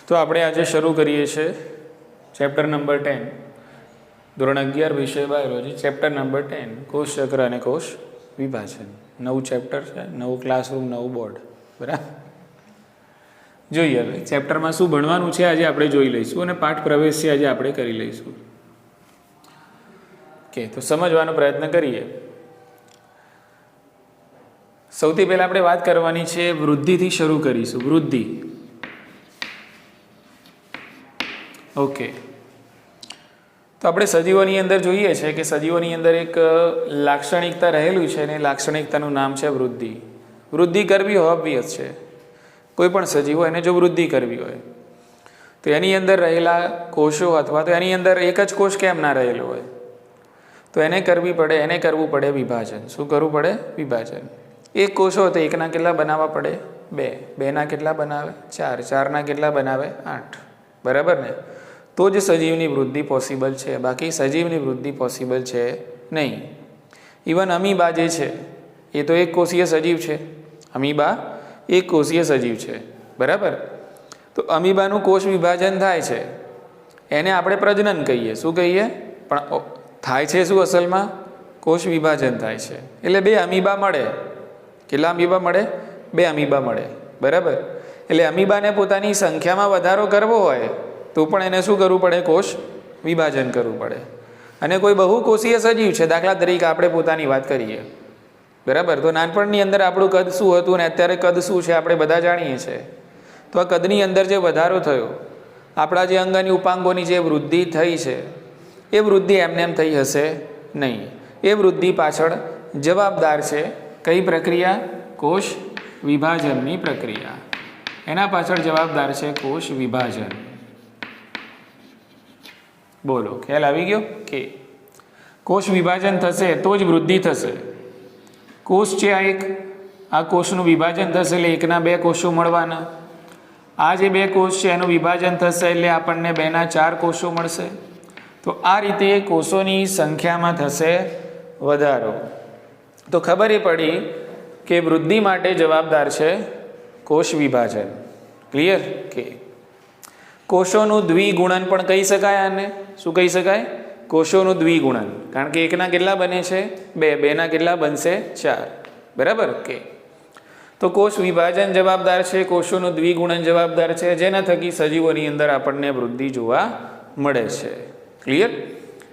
તો આપણે આજે શરૂ કરીએ છીએ ચેપ્ટર નંબર 10 ધોરણ 11 વિષય બાયોલોજી ચેપ્ટર નંબર 10 કોષ ચક્ર અને કોષ વિભાજન. નવું ચેપ્ટર છે, નવું ક્લાસરૂમ, નવું બોર્ડ. બરાબર. જોઈએ હવે ચેપ્ટરમાં શું ભણવાનું છે આજે આપણે જોઈ લઈશું અને પાઠ પ્રવેશ આજે આપણે કરી લઈશું. ઓકે, તો સમજવાનો પ્રયત્ન કરીએ. સૌથી પહેલા આપણે વાત કરવાની છે વૃદ્ધિથી શરૂ કરીશું. વૃદ્ધિ. ઓકે, તો આપણે સજીવોની અંદર જોઈએ છે કે સજીવોની અંદર એક લાક્ષણિકતા રહેલું છે અને લાક્ષણિકતાનું નામ છે વૃદ્ધિ. વૃદ્ધિ કરવી ઓબ્વિયસ છે. કોઈ પણ સજીવ હોય એને જો વૃદ્ધિ કરવી હોય તો એની અંદર રહેલા કોષો અથવા તો એની અંદર એક જ કોષ કેમ ના રહેલો હોય તો એને કરવું પડે વિભાજન. શું કરવું પડે? વિભાજન. એક કોષો તો એકના કેટલા બનાવવા પડે? બેના કેટલા બનાવે? ચારના કેટલા બનાવે? 8. બરાબર ને? તો જ સજીવની વૃદ્ધિ પોસિબલ છે, બાકી સજીવની વૃદ્ધિ પોસિબલ છે નહીં. ઇવન અમીબા જે છે એ તો એક કોષીય સજીવ છે. અમીબા એક કોષીય સજીવ છે. બરાબર. તો અમીબાનું કોષ વિભાજન થાય છે એને આપણે પ્રજનન કહીએ. શું કહીએ? પણ થાય છે શું અસલમાં? કોષ વિભાજન થાય છે. એટલે 2 અમીબા મળે. કેટલા અમીબા મળે? 2 અમીબા મળે. બરાબર. એટલે અમીબાને પોતાની સંખ્યામાં વધારો કરવો હોય તો પણ એને શું કરવું પડે? કોષ વિભાજન કરવું પડે. અને કોઈ બહુકોષીય સજીવ છે, દાખલા તરીકે આપણે પોતાની વાત કરીએ. બરાબર. તો નાનપણની અંદર આપણું કદ શું હતું અને અત્યારે કદ શું છે આપણે બધા જાણીએ છીએ. તો આ કદની અંદર જે વધારો થયો, આપણા જે અંગની ઉપાંગોની જે વૃદ્ધિ થઈ છે એ વૃદ્ધિ એમને એમ થઈ હશે નહીં. એ વૃદ્ધિ પાછળ જવાબદાર છે કઈ પ્રક્રિયા? કોષ વિભાજનની પ્રક્રિયા. એના પાછળ જવાબદાર છે કોષ વિભાજન. બોલો, ખ્યાલ આવી ગયો? કે કોષ વિભાજન થશે તો જ વૃદ્ધિ થશે. કોષ છે આ કોષનું વિભાજન થશે એટલે એકના 2 કોષો મળવાના. આ જે 2 કોષ છે એનું વિભાજન થશે એટલે આપણને 2ના 4 કોષો મળશે. તો આ રીતે કોષોની સંખ્યામાં થશે વધારો. તો ખબર એ પડી કે વૃદ્ધિ માટે જવાબદાર છે કોષ વિભાજન. ક્લિયર? કે કોષોનું દ્વિગુણન પણ કહી શકાય. આને શું કહી શકાય? કોષોનું દ્વિગુણન. કારણ કે એકના કેટલા બને છે? 2. બેના કેટલા બનશે? 4. બરાબર. કે તો કોષ વિભાજન જવાબદાર છે, કોષોનું દ્વિગુણન જવાબદાર છે, જેના થકી સજીવોની અંદર આપણને વૃદ્ધિ જોવા મળે છે. ક્લિયર?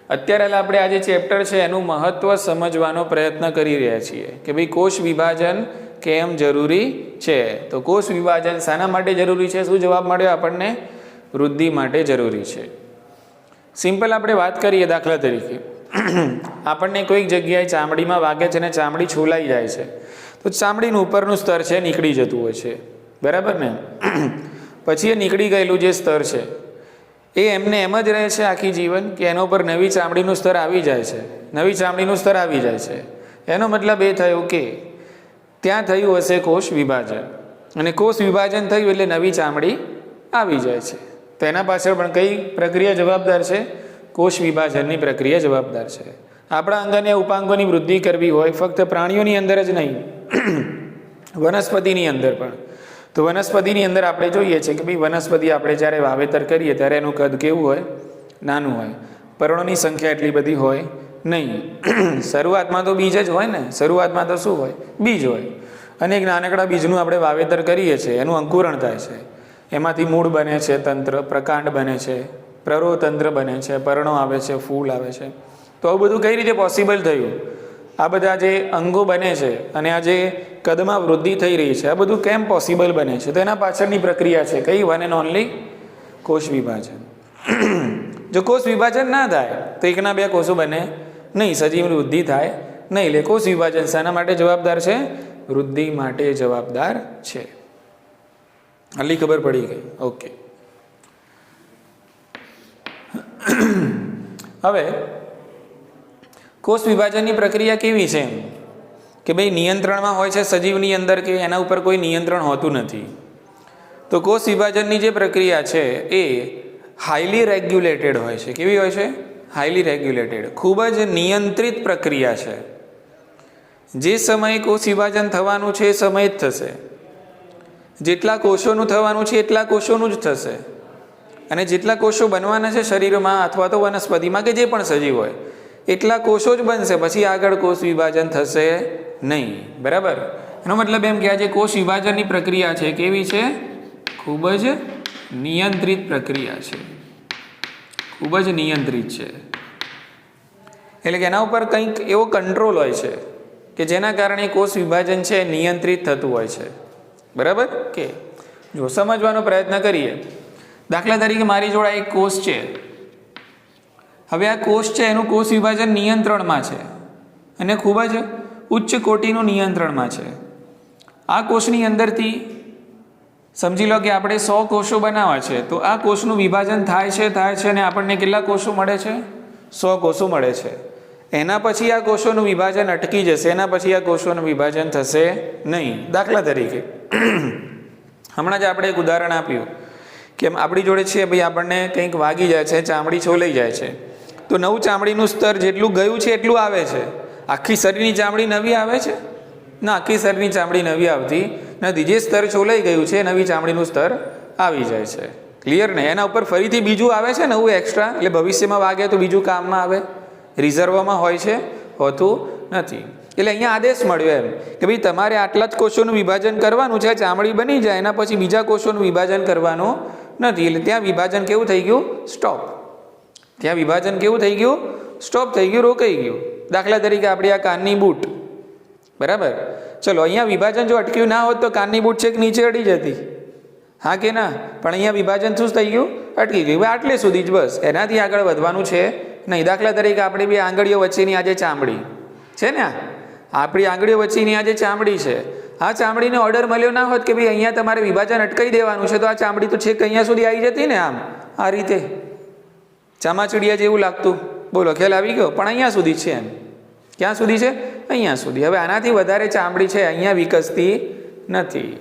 અત્યારે આપણે આજે ચેપ્ટર છે એનું મહત્વ સમજવાનો પ્રયત્ન કરી રહ્યા છીએ કે ભાઈ કોષ વિભાજન કેમ જરૂરી છે. તો કોષ વિભાજન શાના માટે જરૂરી છે? શું જવાબ મળ્યો આપણને? વૃદ્ધિ માટે જરૂરી છે. સિમ્પલ આપણે વાત કરીએ. દાખલા તરીકે આપણને કોઈક જગ્યાએ ચામડીમાં વાગે છે અને ચામડી છોલાઈ જાય છે તો ચામડીનું ઉપરનું સ્તર છે નીકળી જતું હોય છે. બરાબર ને? પછી એ નીકળી ગયેલું જે સ્તર છે એ એમને એમ જ રહે છે આખી જીવન કે એના ઉપર નવી ચામડીનું સ્તર આવી જાય છે? નવી ચામડીનું સ્તર આવી જાય છે. એનો મતલબ એ થયો કે ત્યાં થયું હશે કોષ વિભાજન, અને કોષ વિભાજન થયું એટલે નવી ચામડી આવી જાય છે. તો એના પાછળ પણ કઈ પ્રક્રિયા જવાબદાર છે? કોષ વિભાજનની પ્રક્રિયા જવાબદાર છે. આપણા અંગને ઉપાંગોની વૃદ્ધિ કરવી હોય ફક્ત પ્રાણીઓની અંદર જ નહીં, વનસ્પતિની અંદર પણ. તો વનસ્પતિની અંદર આપણે જોઈએ છીએ કે ભાઈ વનસ્પતિ આપણે જ્યારે વાવેતર કરીએ ત્યારે એનું કદ કેવું હોય? નાનું હોય. પર્ણોની સંખ્યા એટલી બધી હોય નહીં. શરૂઆતમાં તો બીજ જ હોય ને. શરૂઆતમાં તો શું હોય? બીજ હોય. અને એક નાનકડા બીજનું આપણે વાવેતર કરીએ છીએ, એનું અંકુરણ થાય છે, એમાંથી મૂળ બને છે, તંત્ર પ્રકાંડ બને છે, પ્રરોતંત્ર બને છે, પર્ણો આવે છે, ફૂલ આવે છે. તો આવું બધું કઈ રીતે પોસિબલ થયું? આ બધા જે અંગો બને છે અને આ જે કદમાં વૃદ્ધિ થઈ રહી છે આ બધું કેમ પોસિબલ બને છે? તો એના પાછળની પ્રક્રિયા છે કઈ? વન એન્ડ ઓનલી કોષ વિભાજન. જો કોષ વિભાજન ના થાય તો એકના 2 કોષો બને નહીં, સજીવની વૃદ્ધિ થાય નહીં. એટલે કોષ વિભાજન શાના માટે જવાબદાર છે? વૃદ્ધિ માટે જવાબદાર છે. આટલી ખબર પડી ગઈ? ઓકે. હવે કોષ વિભાજનની પ્રક્રિયા કેવી છે? કે ભાઈ નિયંત્રણમાં હોય છે સજીવની અંદર કે એના ઉપર કોઈ નિયંત્રણ હોતું નથી. તો કોષ વિભાજનની જે પ્રક્રિયા છે એ હાઈલી રેગ્યુલેટેડ હોય છે. કેવી હોય છે? Highly regulated. ખૂબ જ નિયંત્રિત પ્રક્રિયા છે. જે સમયે કોષ વિભાજન થવાનું છે એ સમય જ થશે. જેટલા કોષોનું થવાનું છે એટલા કોષોનું જ થશે. અને જેટલા કોષો બનવાના છે શરીરમાં અથવા તો વનસ્પતિમાં કે જે પણ સજીવ હોય એટલા કોષો જ બનશે, પછી આગળ કોષ વિભાજન થશે નહીં. બરાબર, એનો મતલબ એમ કે આ જે કોષ વિભાજનની પ્રક્રિયા છે કેવી છે? ખૂબ જ નિયંત્રિત પ્રક્રિયા છે, ખૂબ જ નિયંત્રિત છે. એટલે કે એના ઉપર કંઈક એવો કંટ્રોલ હોય છે કે જેના કારણે કોષ વિભાજન છે નિયંત્રિત થતું હોય છે. બરાબર કે જો સમજવાનો પ્રયત્ન કરીએ, દાખલા તરીકે મારી જોડે એક કોષ છે. હવે આ કોષ છે એનું કોષ વિભાજન નિયંત્રણમાં છે અને ખૂબ જ ઉચ્ચ કોટીનું નિયંત્રણમાં છે. આ કોષની અંદરથી સમજી લો કે આપણે 100 કોષો બનાવવા છે, તો આ કોષનું વિભાજન થાય છે અને આપણને કેટલા કોષો મળે છે? 100 કોષો મળે છે. એના પછી આ કોષોનું વિભાજન અટકી જશે, એના પછી આ કોષોનું વિભાજન થશે નહીં. દાખલા તરીકે હમણાં જ આપણે એક ઉદાહરણ આપ્યું કે આપણી જોડે છે ભાઈ, આપણને કંઈક વાગી જાય છે, ચામડી છોલાઈ જાય છે, તો નવું ચામડીનું સ્તર જેટલું ગયું છે એટલું આવે છે. આખી શરીરની ચામડી નવી આવે છે? ના, આખી શરીરની ચામડી નવી આવતી નથી. જે સ્તર છોલાઈ ગયું છે નવી ચામડીનું સ્તર આવી જાય છે. ક્લિયર ને? એના ઉપર ફરીથી બીજું આવે છે નવું એક્સ્ટ્રા, એટલે ભવિષ્યમાં વાગે તો બીજું કામમાં આવે. રિઝર્વમાં હોય છે, હોતું નથી. એટલે અહીંયા આદેશ મળ્યો એમ કે ભાઈ તમારે આટલા જ કોષોનું વિભાજન કરવાનું છે, ચામડી બની જાય એના પછી બીજા કોષોનું વિભાજન કરવાનું નથી. એટલે ત્યાં વિભાજન કેવું થઈ ગયું? સ્ટોપ. ત્યાં વિભાજન કેવું થઈ ગયું? સ્ટોપ થઈ ગયું, રોકાઈ ગયું. દાખલા તરીકે આપણી આ કાનની બૂટ, બરાબર, ચલો અહીંયા વિભાજન જો અટક્યું ના હોત તો કાનની બૂટ છેક નીચે અડી જતી, હા કે ના? પણ અહીંયા વિભાજન શું થઈ ગયું? અટકી ગયું. આટલે સુધી જ બસ, એનાથી આગળ વધવાનું છે નહીં. દાખલા તરીકે આપણી બે આંગળીઓ વચ્ચેની આ જે ચામડી છે ને, આપણી આંગળીઓ વચ્ચેની આ જે ચામડી છે, આ ચામડીને ઓર્ડર મળ્યો ના હોત કે ભાઈ અહીંયા તમારે વિભાજન અટકાઈ દેવાનું છે, તો આ ચામડી તો છેક અહીંયા સુધી આવી જતી ને, આમ આ રીતે ચામાચીડિયા જેવું લાગતું. બોલો, ખ્યાલ આવી ગયો? પણ અહીંયા સુધી છે એમ. ક્યાં સુધી છે? અહીંયા સુધી. હવે આનાથી વધારે ચામડી છે અહીંયા વિકસતી નથી.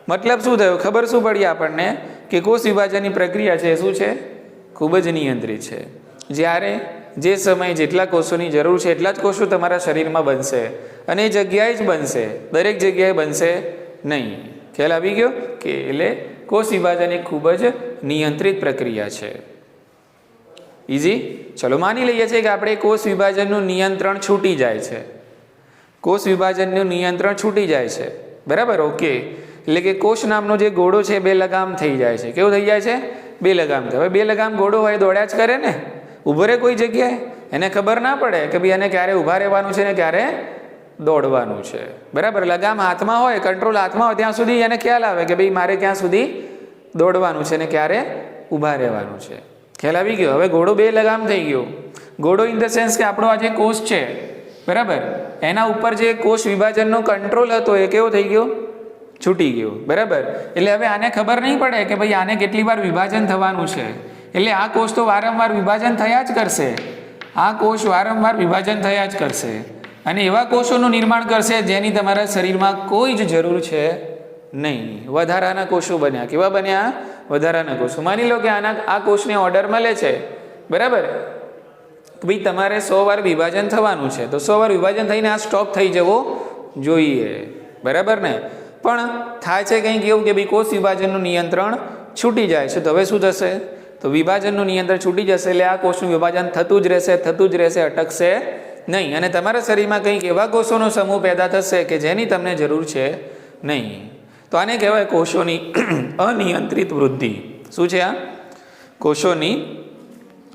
મતલબ શું થયો? ખબર શું પડી આપણને? કે કોષ વિભાજનની પ્રક્રિયા છે શું છે? ખૂબ જ નિયંત્રિત છે. જ્યારે જે સમયે જેટલા કોષોની જરૂર છે એટલા જ કોષો તમારા શરીરમાં બનશે અને એ જગ્યાએ જ બનશે, દરેક જગ્યાએ બનશે નહીં. ખ્યાલ આવી ગયો? કે એટલે કોષ વિભાજન એક ખૂબ જ નિયંત્રિત પ્રક્રિયા છે. ઇઝી? ચલો માની લઈએ છીએ કે આપણે કોષ વિભાજનનું નિયંત્રણ છૂટી જાય છે. કોષ વિભાજનનું નિયંત્રણ છૂટી જાય છે, બરાબર? ઓકે. એટલે કે કોષ નામનો જે ઘોડો છે બે લગામ થઈ જાય છે. કેવું થઈ જાય છે? બે લગામ. હવે બે લગામ ઘોડો હોય દોડ્યા જ કરે ને, ઊભો રહે કોઈ જગ્યાએ? એને ખબર ના પડે કે ભાઈ એને ક્યારે ઊભા રહેવાનું છે ને ક્યારે દોડવાનું છે, બરાબર? લગામ હાથમાં હોય, કંટ્રોલ હાથમાં હોય ત્યાં સુધી એને ખ્યાલ આવે કે ભાઈ મારે ક્યાં સુધી દોડવાનું છે ને ક્યારે ઊભા રહેવાનું છે. ખ્યાલ આવી ગયો? હવે ઘોડો બે લગામ થઈ ગયો. ઘોડો ઇન ધ સેન્સ કે આપણો આ જે કોષ છે, બરાબર, એના ઉપર જે કોષ વિભાજનનો કંટ્રોલ હતો એ કેવો થઈ ગયો? છૂટી ગયો, બરાબર? એટલે હવે આને ખબર નહીં પડે કે ભાઈ આને કેટલી વાર વિભાજન થવાનું છે. એટલે આ કોષ તો વારંવાર વિભાજન થયા જ કરશે. આ કોષ વારંવાર વિભાજન થયા જ કરશે અને એવા કોષોનું નિર્માણ કરશે જેની તમારા શરીરમાં કોઈ જ જરૂર છે નહીં. વધારાના કોષો બન્યા. કેવા બન્યા? વધારાના કોષો. માની લો કે આ કોષને ઓર્ડર મળે છે, બરાબર, ભાઈ તમારે 100 વાર વિભાજન થવાનું છે, તો 100 વાર વિભાજન થઈને આ સ્ટોપ થઈ જવો જોઈએ, બરાબર ને? પણ થાય છે કંઈક એવું કે ભાઈ કોષ વિભાજનનું નિયંત્રણ છૂટી જાય છે. તો હવે શું થશે? તો વિભાજનનું નિયંત્રણ છૂટી જશે એટલે આ કોષનું વિભાજન થતું જ રહેશે, અટકશે નહીં. અને તમારા શરીરમાં કંઈક એવા કોષોનો સમૂહ પેદા થશે કે જેની તમને જરૂર છે નહીં. તો આને કહેવાય કોષોની અનિયંત્રિત વૃદ્ધિ. શું છે આ? કોષોની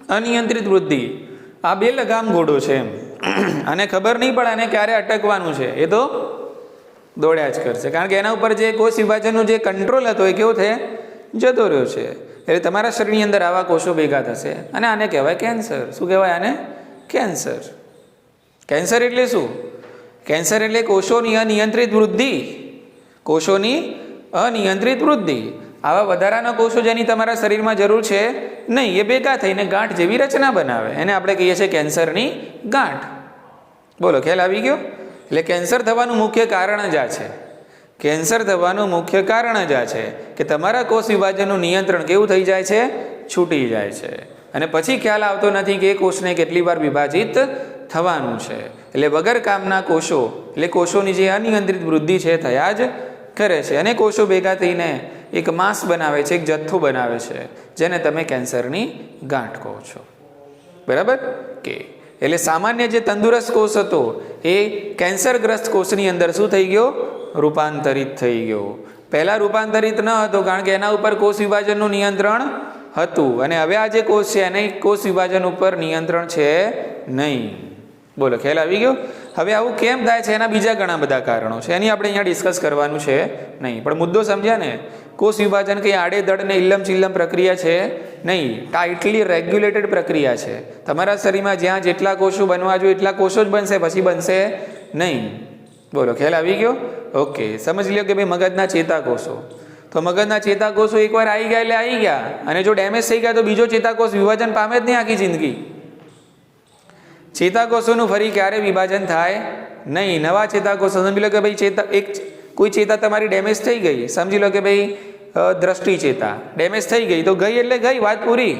અનિયંત્રિત વૃદ્ધિ. આ બે લગામ ઘોડો છે એમ, આને ખબર નહીં પડે આને ક્યારે અટકવાનું છે, એ તો દોડ્યા જ કરશે. કારણ કે એના ઉપર જે કોષ વિભાજનનો જે કંટ્રોલ હતો એ કેવો થાય? જતો રહ્યો છે. એટલે તમારા શરીરની અંદર આવા કોષો ભેગા થશે અને આને કહેવાય કેન્સર. શું કહેવાય આને? કેન્સર. કેન્સર એટલે શું? કેન્સર એટલે કોષોની અનિયંત્રિત વૃદ્ધિ. કોષોની અનિયંત્રિત વૃદ્ધિ. આવા વધારાના કોષો જેની તમારા શરીરમાં જરૂર છે નહીં, એ ભેગા થઈને ગાંઠ જેવી રચના બનાવે. એને આપણે કહીએ છીએ કેન્સરની ગાંઠ. બોલો, ખ્યાલ આવી ગયો? એટલે કેન્સર થવાનું મુખ્ય કારણ જ આ છે. કેન્સર થવાનું મુખ્ય કારણ જ આ છે કે તમારા કોષ વિભાજનનું નિયંત્રણ કેવું થઈ જાય છે? છૂટી જાય છે. અને પછી ખ્યાલ આવતો નથી કે એ કોષને કેટલી વાર વિભાજિત થવાનું છે. એટલે વગર કામના કોષો, એટલે કોષોની જે અનિયંત્રિત વૃદ્ધિ છે થયા જ કરે છે. અને કોષો ભેગા થઈને એક માસ બનાવે છે, એક જથ્થો બનાવે છે, જેને તમે કેન્સરની ગાંઠ કહો છો. બરાબર કે એટલે સામાન્ય જે તંદુરસ્ત કોષ હતો એ કેન્સરગ્રસ્ત કોષની અંદર શું થઈ ગયો? રૂપાંતરિત થઈ ગયો. પહેલાં રૂપાંતરિત ન હતો કારણ કે એના ઉપર કોષ વિભાજનનું નિયંત્રણ હતું, અને હવે આ જે કોષ છે એને કોષ વિભાજન ઉપર નિયંત્રણ છે નહીં. બોલો, ખ્યાલ આવી ગયો? હવે આવું કેમ થાય છે? એના બીજા ઘણા બધા કારણો છે, એની આપણે અહીંયા ડિસ્કસ કરવાનું છે નહીં, પણ મુદ્દો સમજ્યા ને? કોષ વિભાજન કંઈ આડેધડ ને ઇલ્લમ ચિલ્લમ પ્રક્રિયા છે નહીં, ટાઇટલી રેગ્યુલેટેડ પ્રક્રિયા છે. તમારા શરીરમાં જ્યાં જેટલા કોષો બનવા જોઈએ એટલા કોષો જ બનશે, પછી બનશે નહીં. બોલો, ખ્યાલ આવી ગયો? ઓકે, સમજી લો કે ભાઈ મગજના ચેતાકોષો, તો મગજના ચેતાકોષો એકવાર આવી ગયા એટલે આવી ગયા, અને જો ડેમેજ થઈ ગયા તો બીજો ચેતાકોષ વિભાજન પામે જ નહીં આખી જિંદગી. ચેતાકોષોનું ફરી ક્યારે વિભાજન થાય નહીં. નવા ચેતાકોષો, સમજી લો કે ભાઈ કોઈ ચેતા તમારી ડેમેજ થઈ ગઈ, સમજી લો કે ભાઈ દ્રષ્ટિ ચેતા ડેમેજ થઈ ગઈ, તો ગઈ એટલે ગઈ, વાત પૂરી.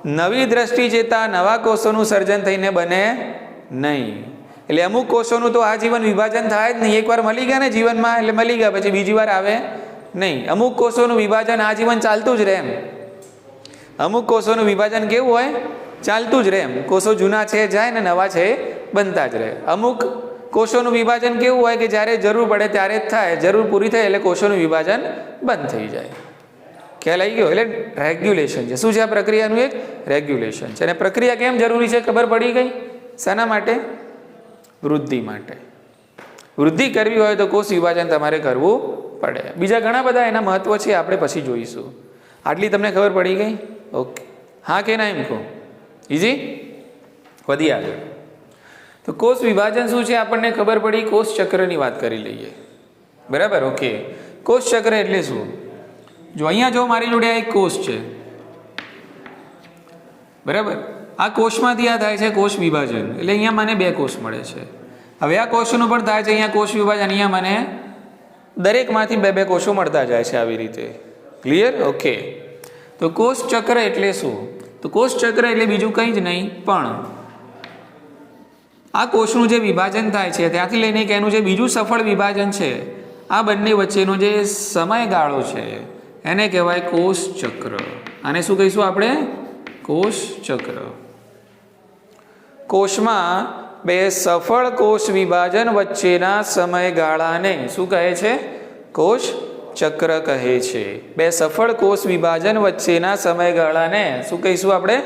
નવી દ્રષ્ટિ ચેતા નવા કોષોનું સર્જન થઈને બને નહીં. એટલે અમુક કોષોનું તો આજીવન વિભાજન થાય જ નહીં. એકવાર મળી ગયા ને જીવનમાં એટલે મળી ગયા, પછી બીજી વાર આવે નહીં. અમુક કોષોનું વિભાજન આજીવન ચાલતું જ રહે એમ. અમુક કોષોનું વિભાજન કેવું હોય? ચાલતું જ રહે એમ. કોષો જૂના છે જાય ને નવા છે બનતા જ રહે. અમુક કોષોનું વિભાજન કેવું હોય કે જ્યારે જરૂર પડે ત્યારે જ થાય, જરૂર પૂરી થાય એટલે કોષોનું વિભાજન બંધ થઈ જાય. ખ્યાલ આવી ગયો? એટલે રેગ્યુલેશન છે. શું છે આ પ્રક્રિયાનું? એક રેગ્યુલેશન છે. અને પ્રક્રિયા કેમ જરૂરી છે ખબર પડી ગઈ? શાના માટે? વૃદ્ધિ માટે. વૃદ્ધિ કરવી હોય તો કોષ વિભાજન તમારે કરવું પડે. બીજા ઘણા બધા એના મહત્વ છે, આપણે પછી જોઈશું. આટલી તમને ખબર પડી ગઈ? ઓકે, હા કે ના એમ કહો? ઇઝી? વધી આગળ. તો કોષ વિભાજન શું છે આપણને ખબર પડી. કોષ ચક્રની વાત કરી લઈએ. બરાબર? ઓકે, કોષ ચક્ર એટલે શું? જો અહીંયા જો મારી જોડે એક કોષ છે, બરાબર? આ કોષમાંથી આ થાય છે કોષ વિભાજન, એટલે અહીંયા મને 2 કોષ મળે છે. હવે આ કોષનું પણ થાય છે અહીંયા કોષ વિભાજન, અહીંયા મને દરેકમાંથી 2 કોષો મળતા જાય છે આવી રીતે. ક્લિયર? ઓકે, તો કોષ ચક્ર એટલે શું? તો કોષ ચક્ર એટલે બીજું કંઈ જ નહીં, પણ આ કોષનું જે વિભાજન થાય છે ત્યાંથી લઈને કે એનું જે બીજું સફળ વિભાજન છે, આ બંને વચ્ચેનો જે સમયગાળો છે એને કહેવાય કોષ ચક્ર. આને શું કહીશું આપણે? કોષ ચક્ર. કોષમાં 2 સફળ કોષ વિભાજન વચ્ચેના સમયગાળાને શું કહે છે? કોષ ચક્ર કહે છે. 2 સફળ કોષ વિભાજન વચ્ચેના સમયગાળાને શું કહીશું આપણે?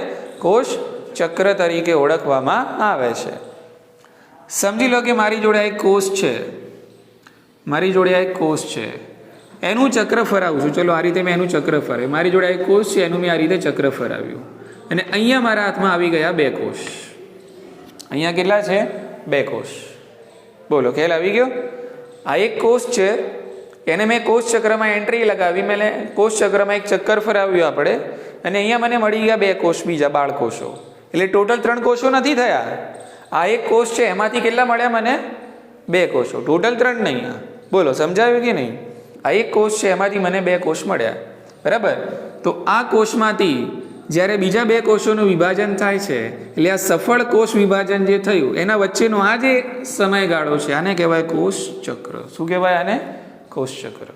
કોષ ચક્ર તરીકે ઓળખવામાં આવે છે. સમજી લો કે મારી જોડે એક કોષ છે, મારી જોડે એક કોષ છે, એનું ચક્ર ફરાવું છું. ચલો આ રીતે મેં એનું ચક્ર ફરે. મારી જોડે એક કોષ છે, એનું મેં આ રીતે ચક્ર ફરાવ્યું, અને અહીંયા મારા હાથમાં આવી ગયા 2 કોષ. અહીંયા કેટલા છે? 2 કોષ. બોલો, ખ્યાલ આવી ગયો? આ એક કોષ છે, એને મેં કોષ ચક્રમાં એન્ટ્રી લગાવી, મેં કોષ ચક્રમાં એક ચક્કર ફરાવ્યું આપણે, અને અહીંયા મને મળી ગયા 2 કોષ, બીજા બાળકોષો. એટલે ટોટલ 3 કોષો નથી થયા. આ એક કોષ છે એમાંથી કેટલા મળ્યા મને? 2 કોષો. ટોટલ 3 નહીં. બોલો, સમજાવ્યું કે નહીં? આ એક કોષ છે એમાંથી મને 2 કોષ મળ્યા. બરાબર? તો આ કોષમાંથી જ્યારે બીજા 2 કોષોનું વિભાજન થાય છે, એટલે આ સફળ કોષ વિભાજન જે થયું એના વચ્ચેનો આ જે સમયગાળો છે આને કહેવાય કોષ ચક્ર. શું કહેવાય આને? કોષ ચક્ર.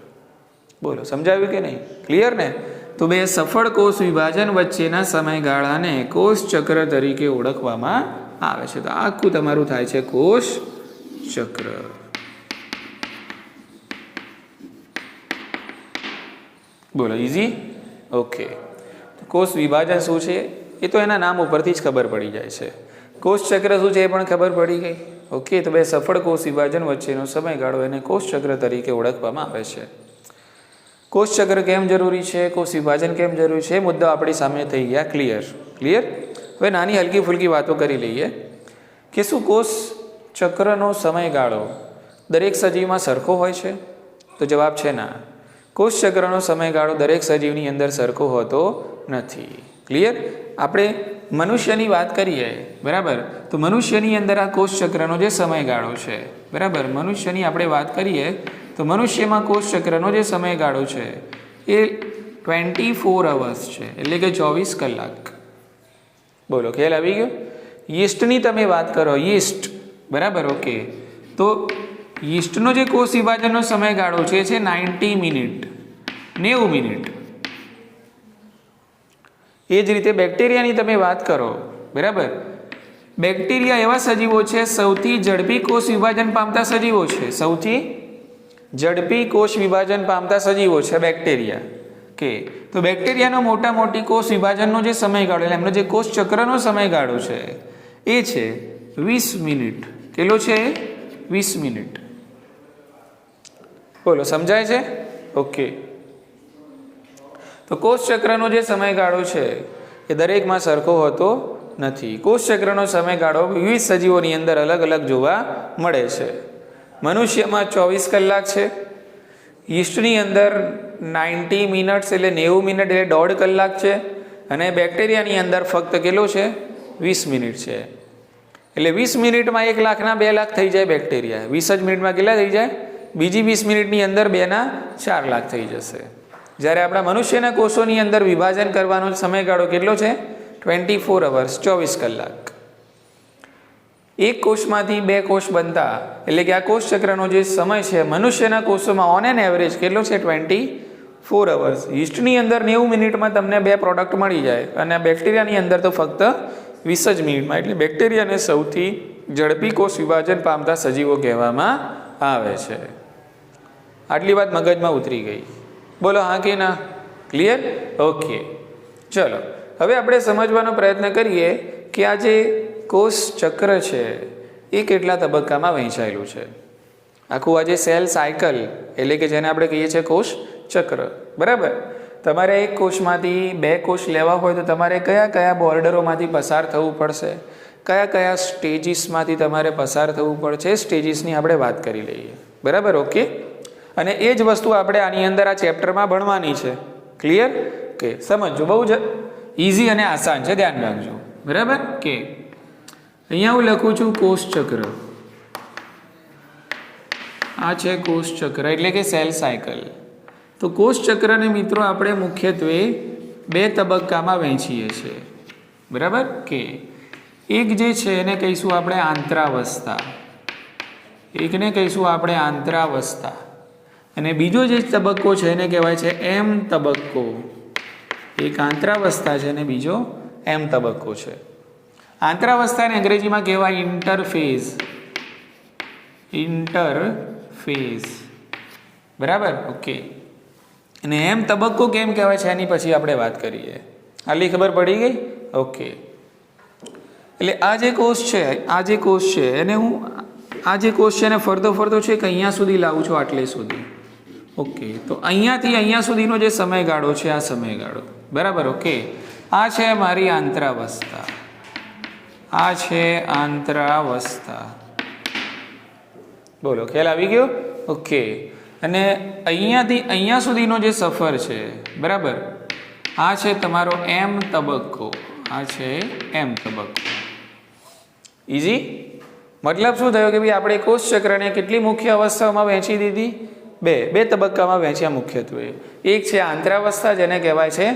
બોલો, સમજાવ્યું કે નહીં? ક્લિયર ને? તો 2 સફળ કોષ વિભાજન વચ્ચેના સમયગાળાને કોષ ચક્ર તરીકે ઓળખવામાં આવે છે. તો આખું તમારું થાય છે કોષ ચક્ર. બોલો, ઇઝી? ઓકે, કોષ વિભાજન શું છે એ તો એના નામ ઉપરથી જ ખબર પડી જાય છે. કોષ ચક્ર શું છે એ પણ ખબર પડી ગઈ. ઓકે, તો 2 સફળ કોષ વિભાજન વચ્ચેનો સમયગાળો એને કોષ ચક્ર તરીકે ઓળખવામાં આવે છે. કોષ ચક્ર કેમ જરૂરી છે, કોષ વિભાજન કેમ જરૂરી છે, એ મુદ્દા આપણી સામે થઈ ગયા ક્લિયર. ક્લિયર? હવે નાની હલકી ફુલકી વાતો કરી લઈએ કે શું કોષ ચક્રનો સમયગાળો દરેક સજીવમાં સરખો હોય છે? તો જવાબ છે ના. કોષ ચક્રનો સમયગાળો દરેક સજીવની અંદર સરખો હોતો નથી. ક્લિયર? આપણે મનુષ્યની વાત કરીએ, બરાબર, તો મનુષ્યની અંદર આ કોષ ચક્રનો જે સમયગાળો છે, બરાબર, મનુષ્યની આપણે વાત કરીએ તો મનુષ્યમાં કોષ ચક્રનો જે સમયગાળો છે એ 24 અવર્સ છે, એટલે કે 24 કલાક. બોલો, ખ્યાલ આવી ગયો? યીસ્ટની તમે વાત કરો, યીસ્ટ, બરાબર, ઓકે, તો યીસ્ટનો જે કોષ વિભાજનનો સમયગાળો છે 90 મિનિટ. 90 મિનિટ. એ જ રીતે બેક્ટેરિયાની તમે વાત કરો, બરાબર. બેક્ટેરિયા એવા સજીવો છે, સૌથી ઝડપી કોષ વિભાજન પામતા સજીવો છે. સૌથી ઝડપી કોષ વિભાજન પામતા સજીવો છે બેક્ટેરિયા. કે તો બેક્ટેરિયાનો મોટા મોટી કોષ વિભાજનનો જે સમયગાળો, એટલે એમનો જે કોષ ચક્રનો સમયગાળો છે એ છે 20 મિનિટ. કેટલો છે? 20 મિનિટ. બોલો, સમજાય છે? ઓકે. તો કોષ ચક્રનો જે સમયગાળો છે એ દરેકમાં સરખો હોતો નથી. કોષ ચક્રનો સમયગાળો વિવિધ સજીવોની અંદર અલગ અલગ જોવા મળે છે. મનુષ્યમાં 24 કલાક છે. યીસ્ટની અંદર 90 મિનિટ્સ એટલે 90 મિનિટ એટલે 1.5 કલાક છે. અને બેક્ટેરિયાની અંદર ફક્ત કેટલો છે? 20 મિનિટ છે. એટલે 20 મિનિટમાં 1 લાખના 2 લાખ થઈ જાય બેક્ટેરિયા. 20 જ મિનિટમાં કેટલા થઈ જાય? બીજી 20 મિનિટની અંદર 2ના 4 લાખ થઈ જશે. જ્યારે આપણા મનુષ્યના કોષોની અંદર વિભાજન કરવાનો સમયગાળો કેટલો છે? 24 અવર્સ, 24 કલાક. એક કોષમાંથી 2 કોષ બનતા, એટલે કે આ કોષ ચક્રનો જે સમય છે મનુષ્યના કોષોમાં ઓન એન એવરેજ કેટલો છે? 24 અવર્સ. યીસ્ટની અંદર 90 મિનિટમાં તમને 2 પ્રોડક્ટ મળી જાય અને બેક્ટેરિયાની અંદર તો ફક્ત 20 જ મિનિટમાં. એટલે બેક્ટેરિયાને સૌથી ઝડપી કોષ વિભાજન પામતા સજીવો કહેવામાં આવે છે. આટલી વાત મગજમાં ઉતરી ગઈ. બોલો હા કે ના? ક્લિયર? ઓકે. ચલો હવે આપણે સમજવાનો પ્રયત્ન કરીએ કે આ જે કોષ ચક્ર છે એ કેટલા તબક્કામાં વહેંચાયેલું છે. આખું આ જે સેલ સાયકલ, એટલે કે જેને આપણે કહીએ છીએ કોષ ચક્ર, બરાબર. તમારે એક કોષમાંથી 2 કોષ લેવા હોય તો તમારે કયા કયા બોર્ડરોમાંથી પસાર થવું પડશે, કયા કયા સ્ટેજીસમાંથી તમારે પસાર થવું પડશે, સ્ટેજીસની આપણે વાત કરી લઈએ, બરાબર. ઓકે. અને એ જ વસ્તુ આપણે આની અંદર આ ચેપ્ટરમાં ભણવાની છે. ક્લિયર? કે સમજો, બહુ જ ઇઝી અને આસાન છે, ધ્યાન રાખજો, બરાબર. કે અહીંયા હું લખું છું કોષ ચક્ર. આ છે કોષ ચક્ર એટલે કે સેલ સાયકલ. તો કોષ ચક્રને મિત્રો આપણે મુખ્યત્વે 2 તબક્કામાં વહેંચીએ છીએ, બરાબર. કે એક જે છે એને કહીશું આપણે આંતરાવસ્થા, એકને કહીશું આપણે આંતરાવસ્થા, અને બીજો જે તબક્કો છે એને કહેવાય છે એમ તબક્કો. એક આંતરાવસ્થા છે અને બીજો એમ તબક્કો છે. આંતરાવસ્થાને અંગ્રેજીમાં કહેવાય ઇન્ટરફેઝ. ઇન્ટરફેઝ, બરાબર. ઓકે. અને એમ તબક્કો કેમ કહેવાય છે એની પછી આપણે વાત કરીએ. આટલી ખબર પડી ગઈ? ઓકે. એટલે આ જે કોષ છે એને હું આ જે કોષ છે એને ફરતો છે કે અહીંયા સુધી લાવું છું, આટલે સુધી. ઓકે. તો અહીંયાથી અહીંયા સુધીનો જે સમયગાળો છે આ સમયગાળો, બરાબર. ઓકે. આ છે મારી આંતરાવસ્થા. આ છે આંતરાવસ્થા. બોલો, ખ્યાલ આવી ગયો? ઓકે. અને અહીંયાથી અહીંયા સુધીનો જે સફર છે, બરાબર, આ છે તમારો એમ તબક્કો. આ છે એમ તબક્કો. ઇઝી? મતલબ શું થયો કે ભાઈ આપણે કોષ ચક્રને કેટલી મુખ્ય અવસ્થાઓમાં વહેંચી દીધી? 2 તબક્કામાં વહેંચ્યા મુખ્યત્વે. એક છે આંતરાવસ્થા જેને કહેવાય છે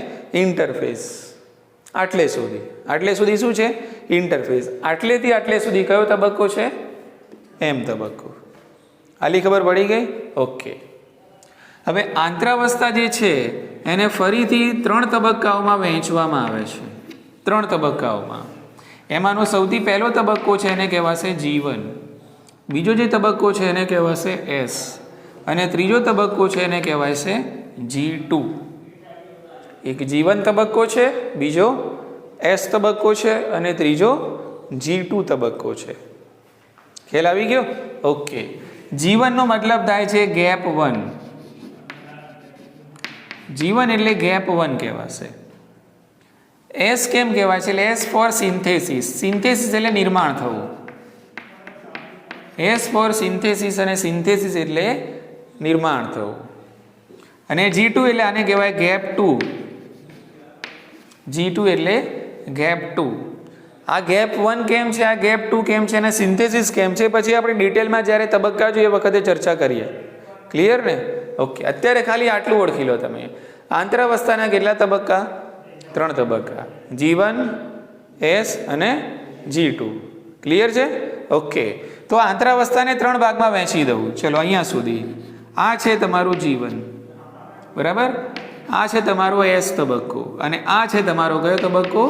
ઇન્ટરફેઝ. આટલે સુધી શું છે? ઇન્ટરફેઝ. આટલેથી આટલે સુધી કયો તબક્કો છે? એમ તબક્કો. આલી ખબર પડી ગઈ? ઓકે. હવે આંતરાવસ્થા જે છે એને ફરીથી 3 તબક્કાઓમાં વહેંચવામાં આવે છે. 3 તબક્કાઓમાં. એમાંનો સૌથી પહેલો તબક્કો છે એને કહેવાશે જીવન. બીજો જે તબક્કો છે એને કહેવાશે એસ. અને ત્રીજો તબક્કો છે એને કહેવાય છે G2. એક જીવન તબક્કો છે, બીજો એસ તબક્કો છે અને ત્રીજો G2 તબક્કો છે. ખ્યાલ આવી ગયો? ઓકે. જીવનનો મતલબ થાય છે ગેપ 1. જીવન એટલે ગેપ 1 કહેવાશે. એસ કેમ કહેવાય છે? એટલે એસ ફોર સિન્થેસિસ. સિન્થેસિસ એટલે નિર્માણ થવું. એસ ફોર સિન્થેસિસ અને સિન્થેસિસ એટલે નિર્માણ થવું. અને G2 એટલે આને કહેવાય ગેપ 2. G2 એટલે ગેપ 2. આ ગેપ 1 કેમ છે, આ ગેપ 2 કેમ છે અને સિન્થેસિસ કેમ છે પછી આપણે ડિટેલમાં જ્યારે તબક્કા જોઈએ એ વખતે ચર્ચા કરીએ. ક્લિયર ને? ઓકે. અત્યારે ખાલી આટલું ઓળખી લો તમે. આંતરાવસ્થાના કેટલા તબક્કા? 3 તબક્કા. G1, S અને G2. ક્લિયર છે? ઓકે. તો આંતરાવસ્થાને 3 ભાગમાં વહેંચી દઉં. ચલો અહીંયા સુધી. આ છે તમારું જીવન. બરાબર. આ છે તમારો S તબક્કો અને આ છે તમારો કયો તબક્કો?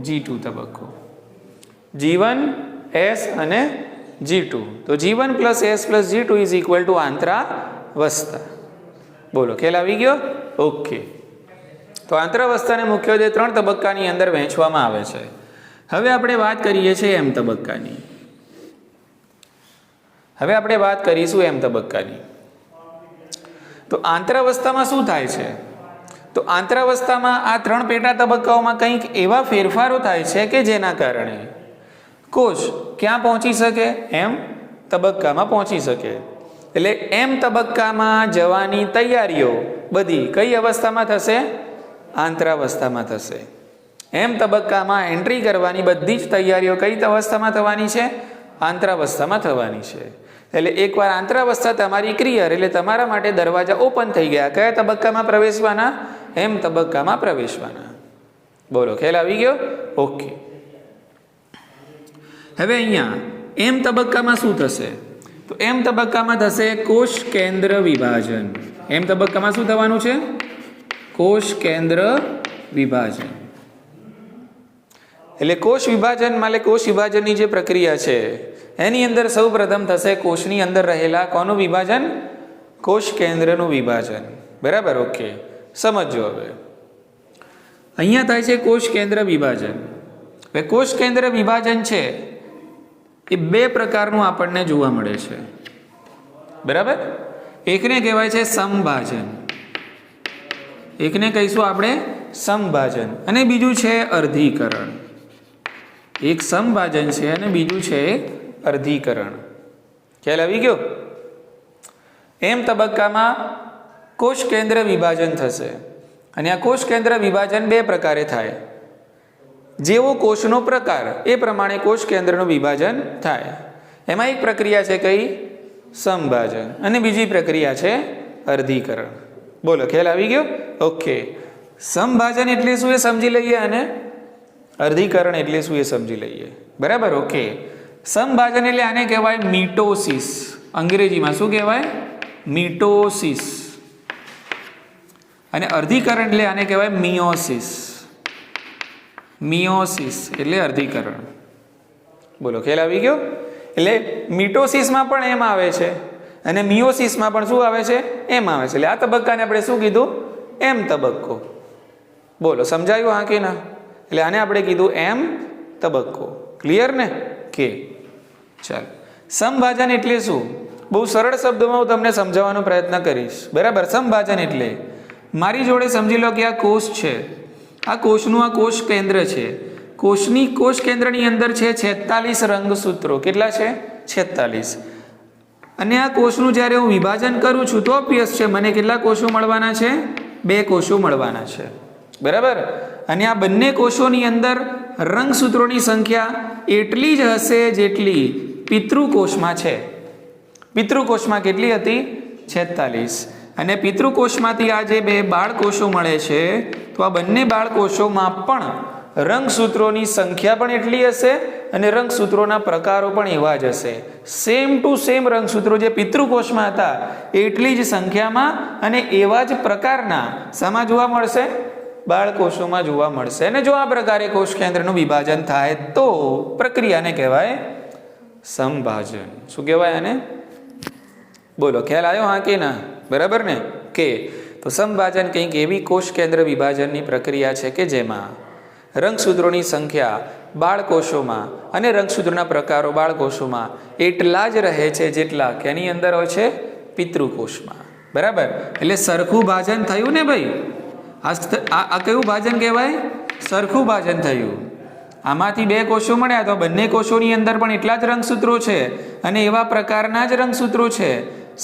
G2 તબક્કો. G1 S અને G2. તો G1 plus S plus G2 is equal to આંતરાવસ્થા. બોલો ખ્યાલ આવી ગયો? ઓકે. તો આંતરાવસ્થાને મુખ્યત્વે 3 તબક્કાની અંદર વહેંચવામાં આવે છે. હવે આપણે વાત કરીએ છીએ M તબક્કાની. હવે આપણે વાત કરીશું M તબક્કાની. તો આંતરાવસ્થામાં શું થાય છે? તો આંતરાવસ્થામાં આ 3 પેટા તબક્કાઓમાં કંઈક એવા ફેરફારો થાય છે કે જેના કારણે કોષ ક્યાં પહોંચી શકે? M તબક્કામાં પહોંચી શકે. એટલે M તબક્કામાં જવાની તૈયારીઓ બધી કઈ અવસ્થામાં થશે? આંતરાવસ્થામાં થશે. M તબક્કામાં એન્ટ્રી કરવાની બધી જ તૈયારીઓ કઈ અવસ્થામાં થવાની છે? આંતરાવસ્થામાં થવાની છે. એટલે એકવાર આંતરાવસ્થા તમારી ક્લિયર એટલે તમારા માટે દરવાજા ઓપન થઈ ગયા. કયા તબક્કામાં પ્રવેશવાના? M તબક્કામાં પ્રવેશવાના. બોલો ખ્યાલ આવી ગયો? ઓકે. હવે અહીંયા M તબક્કામાં શું થશે? તો M તબક્કામાં થશે કોષ કેન્દ્ર વિભાજન. M તબક્કામાં શું થવાનું છે? કોષ કેન્દ્ર વિભાજન. એટલે કોષ વિભાજનમાં એટલે કોષ વિભાજનની જે પ્રક્રિયા છે એની અંદર સૌ પ્રથમ થશે કોષની અંદર રહેલા કોનું વિભાજન? કોષ કેન્દ્રનું વિભાજન. બરાબર. ઓકે. સમજો હવે અહીંયા થાય છે કોષ કેન્દ્ર વિભાજન. હવે કોષ કેન્દ્ર વિભાજન છે એ 2 પ્રકારનું આપણને જોવા મળે છે. બરાબર. એકને કહેવાય છે સમભાજન. એકને કહીશું આપણે સમભાજન અને બીજું છે અર્ધીકરણ. એક સમભાજન છે અને બીજું છે અર્ધીકરણ. ખ્યાલ આવી ગયો? M તબક્કામાં કોષ કેન્દ્ર વિભાજન થશે અને આ કોષ કેન્દ્ર વિભાજન 2 પ્રકારે થાય. જેવો કોષનો પ્રકાર એ પ્રમાણે કોષ કેન્દ્રનું વિભાજન થાય. એમાં એક પ્રક્રિયા છે કઈ? સમભાજન અને બીજી પ્રક્રિયા છે અર્ધીકરણ. બોલો ખ્યાલ આવી ગયો? ઓકે. સમભાજન એટલે શું એ સમજી લઈએ અને અર્ધીકરણ એટલે શું એ સમજી લઈએ. બરાબર. ઓકે. સમભાજન એટલે આને કહેવાય મિટોસિસ. અંગ્રેજીમાં શું કહેવાય? મિટોસિસ. અને અર્ધીકરણ એટલે આને કહેવાય મિયોસિસ. મિયોસિસ એટલે અર્ધીકરણ. બોલો ખ્યાલ આવી ગયો? એટલે મિટોસિસમાં પણ એમ આવે છે અને મિયોસિસમાં પણ શું આવે છે? એમ આવે છે. એટલે આ તબક્કાને આપણે શું કીધું? M તબક્કો. બોલો સમજાયું? હા કે ના? એટલે આને આપણે કીધું M તબક્કો. ક્લિયર ને? કે ચાલો. સમભાજન એટલે શું? બહુ સરળ શબ્દોમાં હું તમને સમજાવવાનો પ્રયત્ન કરીશ. બરાબર. સમભાજન એટલે મારી જોડે સમજી લો કે આ કોષ છે. આ કોષનું આ કોષ કેન્દ્ર છે. કોષ કેન્દ્રની અંદર છે 46 રંગસૂત્રો. કેટલા છે? 46. અને આ કોષનું જ્યારે હું વિભાજન કરું છું તો ઓબ્વિયસ છે મને કેટલા કોષો મળવાના છે? 2 કોષો મળવાના છે. બરાબર. અને આ બંને કોષોની અંદર રંગસૂત્રોની સંખ્યા એટલી જ હશે જેટલી પિતૃકોષમાં છે. પિતૃકોષમાં કેટલી હતી? 46. અને પિતૃકોષમાંથી આ જે 2 બાળકોષો મળે છે તો આ બંને બાળકોષોમાં પણ રંગસૂત્રોની સંખ્યા પણ એટલી હશે અને રંગસૂત્રોના પ્રકારો પણ એવા જ હશે. સેમ ટુ સેમ રંગસૂત્રો જે પિતૃકોષમાં હતા એટલી જ સંખ્યામાં અને એવા જ પ્રકારના શામાં જોવા મળશે? બાળકોષોમાં જોવા મળશે. અને જો આ પ્રકારે કોષ કેન્દ્રનું વિભાજન થાય તો પ્રક્રિયાને કહેવાય સમભાજન. શું કહેવાય આને? બોલો ખ્યાલ આવ્યો? હા કે ના? બરાબર ને? કે તો સમભાજન કંઈક એવી કોષ કેન્દ્ર વિભાજનની પ્રક્રિયા છે કે જેમાં રંગસૂત્રોની સંખ્યા બાળકોષોમાં અને રંગસૂત્રોના પ્રકારો બાળકોષોમાં એટલા જ રહે છે જેટલા કે એની અંદર હોય છે પિતૃકોષમાં. બરાબર. એટલે સરખું ભાજન થયું ને ભાઈ? આ કયું ભાજન કહેવાય? સરખું ભાજન થયું. આમાંથી 2 કોષો મળ્યા તો બંને કોષોની અંદર પણ એટલા જ રંગસૂત્રો છે અને એવા પ્રકારના જ રંગસૂત્રો છે.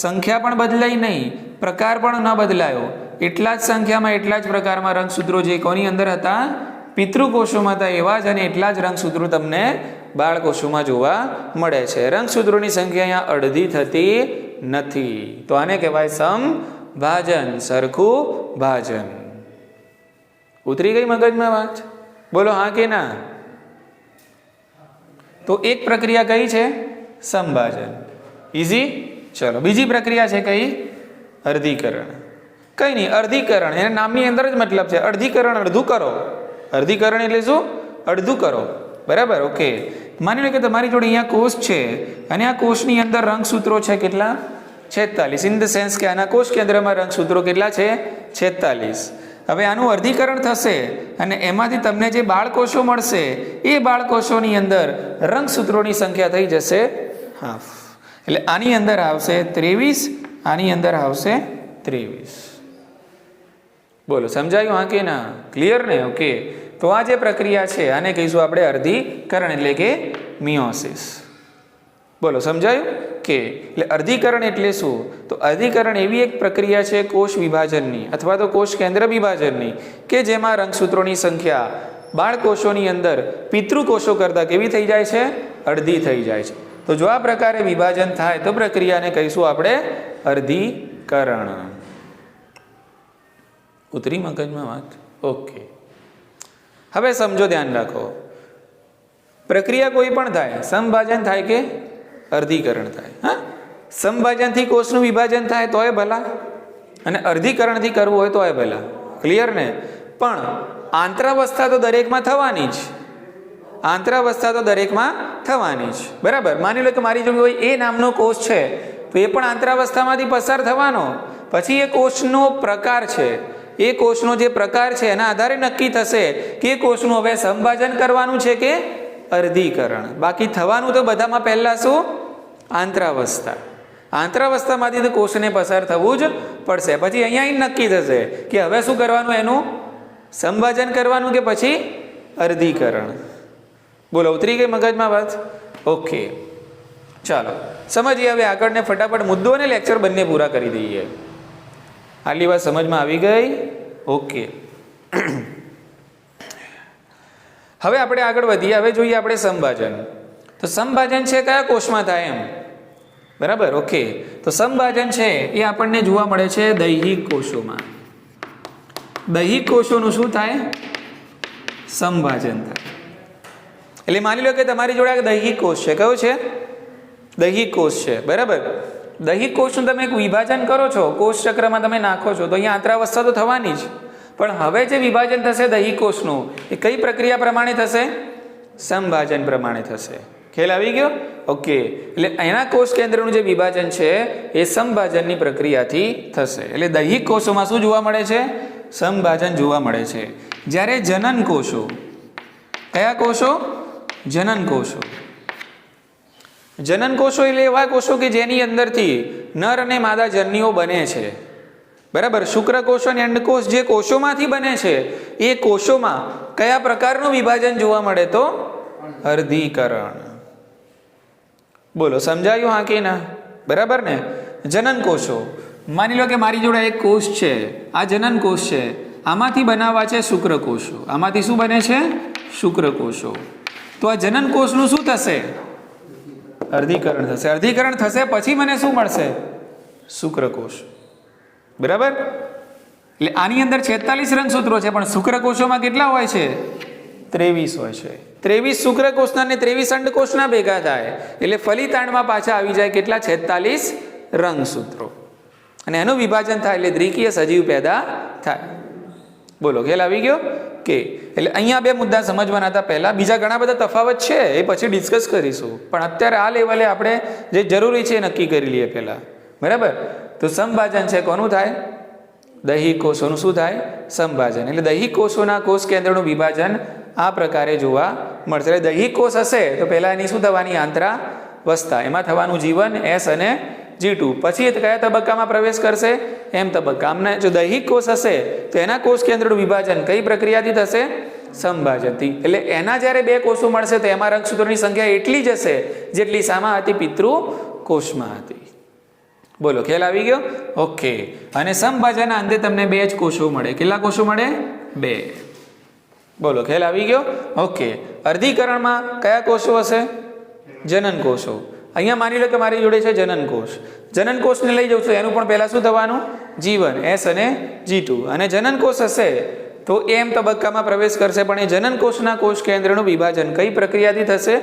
સંખ્યા પણ બદલાઈ નહીં, પ્રકાર પણ ન બદલાયો. એટલા જ સંખ્યામાં એટલા જ પ્રકારમાં રંગસૂત્રો જે કોની અંદર હતા? પિતૃકોષોમાં હતા એવા જ અને એટલા જ રંગસૂત્રો તમને બાળકોષોમાં જોવા મળે છે. રંગસૂત્રોની સંખ્યા અહીંયા અડધી થતી નથી. તો આને કહેવાય સમભાજન. સરખું ભાજન. ઉતરી ગઈ મગજમાં વાત? બોલો હા કે ના? તો એક પ્રક્રિયા કઈ છે? સમભાજન. ઈઝી. ચલો બીજી પ્રક્રિયા છે કઈ? અર્ધીકરણ. કંઈ નહીં, અર્ધીકરણ, એના નામની અંદર જ મતલબ છે અર્ધીકરણ, અડધું કરો. અર્ધીકરણ એટલે શું? અડધું કરો. બરાબર, ઓકે. માની લો કે તમારી જોડે અહીંયા કોષ છે અને આ કોષની અંદર રંગસૂત્રો છે કેટલા? 46. ઇન ધ સેન્સ કે આના કોષ કેન્દ્રમાં રંગસૂત્રો કેટલા છે? 46. હવે આનું અર્ધીકરણ થશે અને એમાંથી તમને જે બાળકોષો મળશે એ બાળકોષોની અંદર રંગસૂત્રોની સંખ્યા થઈ જશે હાફ. એટલે આની અંદર આવશે 23, આની અંદર આવશે 23. બોલો, સમજાયું? હા કે ના? ક્લિયર ને? ઓકે. તો આ જે પ્રક્રિયા છે આને કહીશું આપણે અર્ધીકરણ એટલે કે મિયોસિસ. બોલો, સમજાયું? કે એટલે અર્ધીકરણ એટલે શું? તો અર્ધીકરણ એવી એક પ્રક્રિયા છે કોષ વિભાજનની અથવા તો કોષ કેન્દ્ર વિભાજનની કે જેમાં રંગસૂત્રોની સંખ્યા બાળકોષોની અંદર પિતૃકોષો કરતાં કેવી થઈ જાય છે? અડધી થઈ જાય છે. તો જો આ પ્રકારે વિભાજન થાય તો પ્રક્રિયાને કહીશું આપણે અર્ધીકરણ. ઉતરી મગજમાં વાત? ઓકે. હવે સમજો, ધ્યાન રાખો. પ્રક્રિયા કોઈ પણ થાય, સમભાજન થાય કે અર્ધીકરણ થાય. હા, સમભાજનથી કોષનું વિભાજન થાય તોય ભલા અને અર્ધીકરણથી કરવું હોય તોય ભલા. ક્લિયર ને? પણ આંતરાવસ્થા તો દરેકમાં થવાની જ. આંતરાવસ્થા તો દરેકમાં થવાની જ. બરાબર. માની લો કે મારી જોડે હોય એ નામનો કોષ છે તો એ પણ આંતરાવસ્થામાંથી પસાર થવાનો. પછી એ કોષનો પ્રકાર છે, એ કોષનો જે પ્રકાર છે એના આધારે નક્કી થશે કે એ કોષનું હવે સંભાજન કરવાનું છે કે અર્ધીકરણ. બાકી થવાનું તો બધામાં પહેલા શું? આંતરાવસ્થા. આંતરાવસ્થામાંથી તો કોષને પસાર થવું જ પડશે. પછી અહીંયા નક્કી થશે કે હવે શું કરવાનું, એનું સંભાજન કરવાનું કે પછી અર્ધીકરણ. બોલો, ઉતરી ગઈ મગજમાં વાત? ઓકે, ચાલો સમજીએ હવે આગળ ને ફટાફટ મુદ્દો અને લેક્ચર બંને પૂરા કરી દઈએ. આટલી વાત સમજમાં આવી ગઈ? ઓકે. હવે આપણે આગળ વધીએ. હવે જોઈએ આપણે સંભાજન. તો સંભાજન છે કયા કોષમાં થાય એમ? બરાબર, ઓકે. તો સંભાજન છે એ આપણને જોવા મળે છે દૈહિક કોષોમાં. દૈહિક કોષોનું શું થાય? સંભાજન થાય. એટલે માની લો કે તમારી જોડે એક દૈહિક કોષ છે. કયો છે? દૈહિક કોષ છે. બરાબર. દૈહિક કોષનું તમે એક વિભાજન કરો છો, કોષ ચક્રમાં તમે નાખો છો તો અહીંયા આંતરાવસ્થા તો થવાની જ. પણ હવે જે વિભાજન થશે દૈહિક કોષનું એ કઈ પ્રક્રિયા પ્રમાણે થશે? સંભાજન પ્રમાણે થશે. ખ્યાલ આવી ગયો? ઓકે. એટલે એના કોષ કેન્દ્રનું જે વિભાજન છે એ સંભાજનની પ્રક્રિયાથી થશે. એટલે દૈહિક કોષોમાં શું જોવા મળે છે? સંભાજન જોવા મળે છે. જ્યારે જનન કોષો, કયા કોષો? જનન કોષો. જનન કોષો એટલે એવા કોષો કે જેની અંદરથી નર અને માદા જન્યુઓ બને છે. બરાબર. શુક્રકોષ અને અંડકોષ જે કોષોમાંથી બને છે એ કોષોમાં કયા પ્રકારનું વિભાજન જોવા મળે? તો અર્ધીકરણ. બોલો, સમજાયું? હા કે ના? બરાબર ને? જનન કોષો. માની લો કે મારી જોડે એક કોષ છે, આ જનન કોષ છે. આમાંથી બનાવવા છે શુક્રકોષો. આમાંથી શું બને છે? શુક્રકોષો. તો આ જનન કોષનું શું થશે? અર્ધીકરણ થશે. અર્ધીકરણ થશે પછી મને શું મળશે? શુક્રકોષ. બરાબર. એટલે આની અંદર 46 રંગસૂત્રો છે પણ શુક્રકોષોમાં કેટલા હોય છે? 23 હોય છે. 23 શુક્રકોષના અને 23 અંડકોષના ભેગા થાય એટલે ફલિતાંડમાં પાછા આવી જાય કેટલા? 46 રંગસૂત્રો. અને એનું વિભાજન થાય એટલે દ્વિકીય સજીવ પેદા થાય. બોલો, ખ્યાલ આવી ગયો? કે એટલે અહીંયા બે મુદ્દા સમજવાના હતા. પહેલા બીજા ઘણા બધા તફાવત છે એ પછી ડિસ્કસ કરીશું, પણ અત્યારે આ લેવલે આપણે જે જરૂરી છે એ નક્કી કરી લઈએ પહેલા. બરાબર. તો સંભાજન છે કોનું થાય? દૈહિક કોષોનું શું થાય? સંભાજન. એટલે દૈહિક કોષોના કોષ કેન્દ્રનું વિભાજન આ પ્રકારે જોવા મળશે. એટલે દૈહિક કોષ હશે તો પહેલા એની શું થવાની? આંતરાવસ્થા. એમાં થવાનું જીવન S અને G2. પછી એ કયા તબક્કામાં પ્રવેશ કરશે? M તબક્કા. આમને જો દૈહિક કોષ હશે તો એના કોષ કેન્દ્રનું વિભાજન કઈ પ્રક્રિયાથી થશે? સંભાજનથી. એટલે એના જ્યારે બે કોષો મળશે તો એમાં રંગસૂત્રોની સંખ્યા એટલી જ હશે જેટલી શામાં હતી? પિતૃ કોષમાં હતી. બોલો, ખ્યાલ આવી ગયો? ઓકે. અને સંભાજનના અંતે તમને બે જ કોષો મળે. કેટલા કોષો મળે? બે. બોલો, ખ્યાલ આવી ગયો? ઓકે. અર્ધીકરણમાં કયા કોષો હશે? જનન કોષો. અહીંયા માની લો કે મારી જોડે છે જનન કોષ. જનન કોષને લઈ જાઉં છું એનું પણ પહેલા શું થવાનું? જીવન S અને G2. અને જનન કોષ હશે તો M તબક્કામાં પ્રવેશ કરશે. પણ એ જનન કોષના કોષ કેન્દ્રનું વિભાજન કઈ પ્રક્રિયાથી થશે?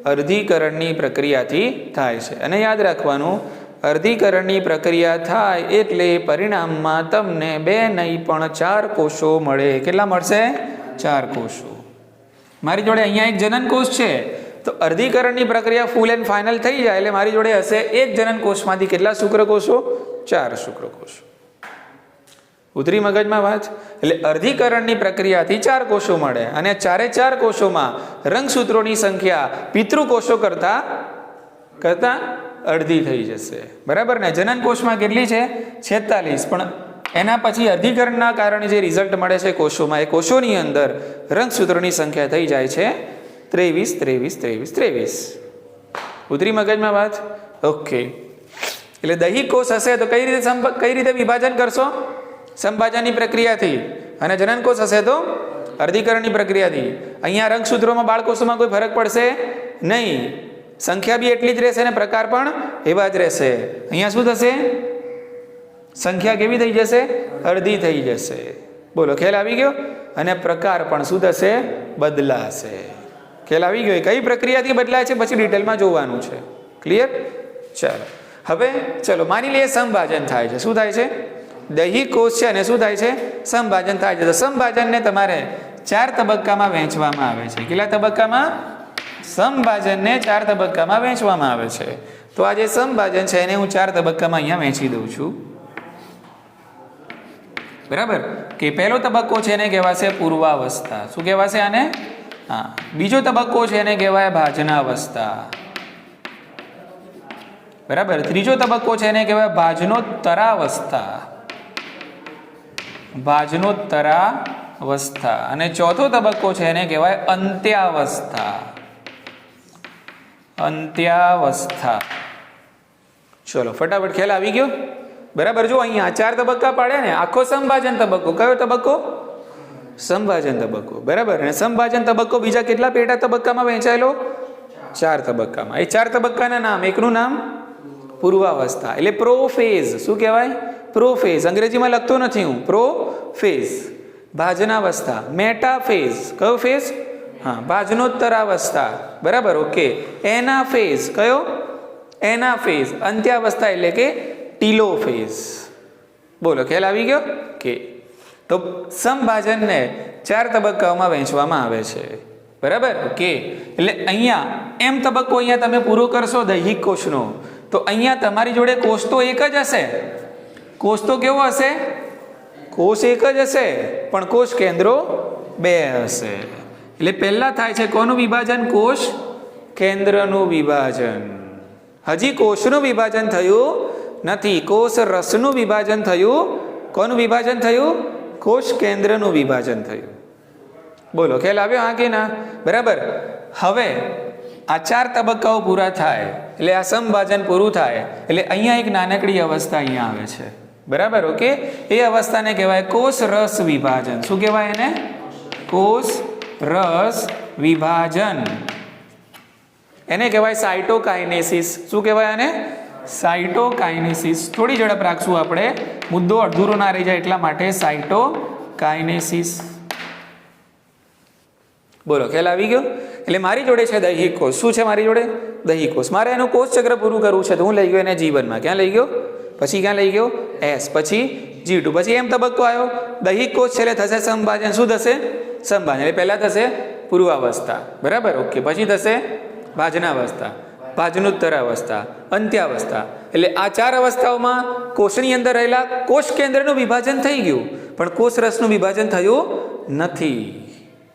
અર્ધીકરણની પ્રક્રિયાથી થાય છે. અને યાદ રાખવાનું, અર્ધીકરણની પ્રક્રિયા થાય એટલે પરિણામમાં તમને 2 નહીં પણ 4 કોષો મળે. કેટલા મળશે? 4 કોષો. મારી જોડે અહીંયા એક જનન કોષ છે, તો અર્ધીકરણની પ્રક્રિયા ફૂલ એન્ડ ફાઇનલ થઈ જાય એટલે મારી જોડે હશે એક જનન કોષમાંથી કેટલા શુક્રકોષો? 4 શુક્રકોષો. ઉતરી મગજમાં વાત? એટલે અર્ધીકરણની પ્રક્રિયાથી 4 કોષો મળે અને 4 કોષોમાં રંગસૂત્રોની સંખ્યા પિતૃકોષો કરતા અડધી થઈ જશે. બરાબર ને? જનન કોષમાં કેટલી છે? 46. પણ એના પછી અર્ધીકરણના કારણે જે રિઝલ્ટ મળે છે કોષોમાં, એ કોષોની અંદર રંગસૂત્રોની સંખ્યા થઈ જાય છે 23. ઉતરી મગજમાં વાત? ઓકે. એટલે દૈહિક કોષ હશે તો કઈ રીતે વિભાજન કરશો? સંભાજનની પ્રક્રિયાથી. અને જનન કોષ હશે તો અર્ધીકરણની પ્રક્રિયાથી. અહીંયા રંગસૂત્રોમાં બાળકોષોમાં કોઈ ફરક પડશે નહીં. સંખ્યા બી એટલી જ રહેશે અને પ્રકાર પણ એવા જ રહેશે. અહીંયા શું થશે? સંખ્યા કેવી થઈ જશે? અડધી થઈ જશે. બોલો, ખ્યાલ આવી ગયો? અને પ્રકાર પણ શું થશે? બદલાશે. ખ્યાલ આવી ગયો? કઈ પ્રક્રિયાથી બદલાય છે પછી ડિટેલમાં જોવાનું છે. ક્લિયર? ચાલો હવે ચલો માની લઈએ સંભાજન થાય છે. શું થાય છે? દૈહિક કોષ છે અને શું થાય છે? સંભાજન થાય છે. તો સંભાજનને તમારે 4 તબક્કામાં વહેંચવામાં આવે છે. કેટલા તબક્કામાં? સંભાજનને 4 તબક્કામાં વહેંચવામાં આવે છે. તો આ જે સંભાજન છે એને હું 4 તબક્કામાં અહીંયા વહેંચી દઉં છું. બરાબર? કે પહેલો તબક્કો છે એને કહેવાશે પૂર્વાવસ્થા. શું કહેવાશે આને? હા. બીજો તબક્કો છે એને કહેવાય ભાજનાવસ્થા. બરાબર? ત્રીજો તબક્કો છે એને કહેવાય ભાજનોત્તરાવસ્થા. અને ચોથો તબક્કો છે એને કહેવાય અંત્યાવસ્થા. ચલો ફટાફટ ખ્યાલ આવી ગયો? બરાબર? જો અહીંયા 4 તબક્કા પાડ્યા ને. આખો સંભાજન તબક્કો. કયો તબક્કો? સંભાજન તબક્કો. બરાબર? અને સંભાજન તબક્કો બીજા કેટલા પેટા તબક્કામાં વહેંચાયેલો? 4 તબક્કામાં. એ 4 તબક્કાના નામ, એકનું નામ પૂર્વાવસ્થા એટલે પ્રોફેઝ. શું કહેવાય? પ્રોફેઝ. અંગ્રેજીમાં લખતો નથી હું. પ્રોફેઝ. ભાજનાવસ્થા, મેટાફેઝ. કયો ફેઝ? હા, ભાજનોત્તરાવસ્થા. બરાબર? ઓકે. એનાફેઝ. કયો? એનાફેઝ. અંત્યાવસ્થા એટલે કે ટીલોફેઝ. બોલો, ખ્યાલ આવી ગયો? કે તો સંભાજનને 4 તબક્કાઓમાં વહેંચવામાં આવે છે. બરાબર? ઓકે. એટલે અહીંયા એમ તબક્કો અહીંયા તમે પૂરો કરશો દૈહિક કોષનો, તો અહીંયા તમારી જોડે કોષ તો એક જ હશે. કોષ તો કેવો હશે? કોષ એક જ હશે, પણ કોષ કેન્દ્રો 2 હશે. એટલે પહેલા થાય છે કોનું વિભાજન? કોષ કેન્દ્રનું વિભાજન. હજી કોષનું વિભાજન થયું નથી. કોષ રસનું વિભાજન થયું. કોનું વિભાજન થયું? કોષ કેન્દ્રનું વિભાજન થયું. બોલો, ખ્યાલ આવ્યો? હા કે ના? બરાબર. હવે આ 4 તબક્કાઓ પૂરા થાય એટલે આ સંભાજન પૂરું થાય એટલે અહીંયા એક નાનકડી અવસ્થા અહીંયા આવે છે. બરાબર? ઓકે. એ અવસ્થાને કહેવાય કોષ રસ વિભાજન. શું કહેવાય એને? કોષ રસ વિભાજન. એને કહેવાય સાઇટોકાઇનેસિસ. શું કહેવાય આને? સાઇટોકાઇનેસિસ. થોડી ઝડપ રાખશું આપણે, મુદ્દો અધૂરો ના રહી જાય એટલા માટે. સાઇટોકાઇનેસિસ. બોલો, ખ્યાલ આવી ગયો? એટલે મારી જોડે છે દૈહિક કોષ. શું છે મારી જોડે? દૈહિક કોષ. મારે એનું કોષ ચક્ર પૂરું કરવું છે તો હું લઈ ગયો એને જીવનમાં. ક્યાં લઈ ગયો? પછી ક્યાં લઈ ગયો? એસ. પછી G2. પછી એમ તબક્કો આવ્યો. દૈહિક કોષ છેલ્લે થશે સંભાજન. શું થશે? સંભાજન. એટલે પહેલા થશે પૂર્વાવસ્થા. બરાબર? ઓકે. પછી થશે ભાજનાવસ્થા, ભાજનોત્તરાવસ્થા, અંત્યાવસ્થા. એટલે આ 4 અવસ્થાઓમાં કોષની અંદર રહેલા કોષ કેન્દ્રનું વિભાજન થઈ ગયું, પણ કોષ રસનું વિભાજન થયું નથી.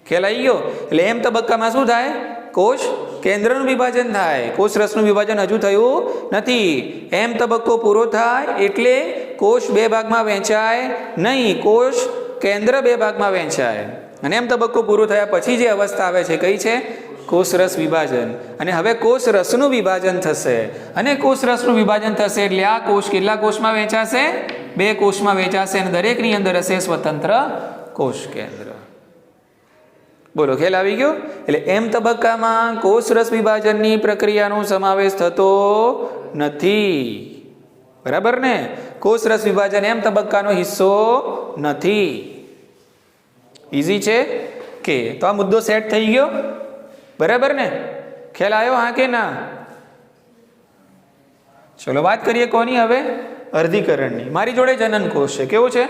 ખ્યાલ આવી ગયો? એટલે એમ તબક્કામાં શું થાય? કોષ કેન્દ્રનું વિભાજન થાય. કોષ રસનું વિભાજન હજુ થયું નથી. એમ તબક્કો પૂરો થાય એટલે કોષ 2 ભાગમાં વહેંચાય નહીં. કોષ કેન્દ્ર 2 ભાગમાં વહેંચાય. અને એમ તબક્કો પૂરો થયા પછી જે અવસ્થા આવે છે કઈ છે? કોષ રસ વિભાજન. અને હવે કોષ રસનું વિભાજન થશે. અને કોષ રસનું વિભાજન થશે એટલે આ કોષ કેટલા કોષમાં વહેંચાશે? 2 કોષમાં વહેંચાશે અને દરેકની અંદર હશે સ્વતંત્ર કોષ કેન્દ્ર. બોલો, ખ્યાલ આવી ગયો? એટલે એમ તબક્કામાં કોષ રસ વિભાજનની પ્રક્રિયાનો સમાવેશ થતો નથી. બરાબર ને? કોષ રસ વિભાજન એમ તબક્કાનો હિસ્સો નથી. ઈઝી છે કે? તો આ મુદ્દો સેટ થઈ ગયો. બરાબર ને? ખ્યાલ આવ્યો? હા કે ના? ચલો વાત કરીએ કોની હવે? અર્ધીકરણની. મારી જોડે જનનકોષ છે. કેવું છે?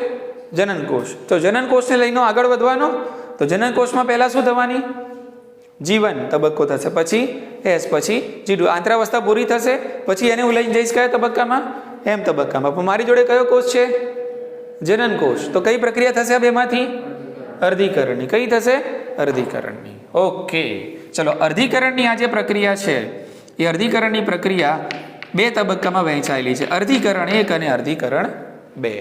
જનનકોષ. તો જનનકોષને લઈને આગળ વધવાનો. તો જનનકોષમાં પહેલા શું થવાની? G1 તબક્કો થશે, પછી S, પછી G2. આંતરાવસ્થા પૂરી થશે, પછી એને હું લઈને જઈશ કયા તબક્કામાં? M તબક્કામાં. પણ મારી જોડે કયો કોષ છે? જનનકોષ. તો કઈ પ્રક્રિયા થશે આ બેમાંથી? અર્ધીકરણની. કઈ થશે? અર્ધીકરણની. ઓકે, ચલો અર્ધીકરણની આ જે પ્રક્રિયા છે એ અર્ધીકરણની પ્રક્રિયા બે તબક્કામાં વહેંચાયેલી છે, અર્ધીકરણ 1 અને અર્ધીકરણ 2.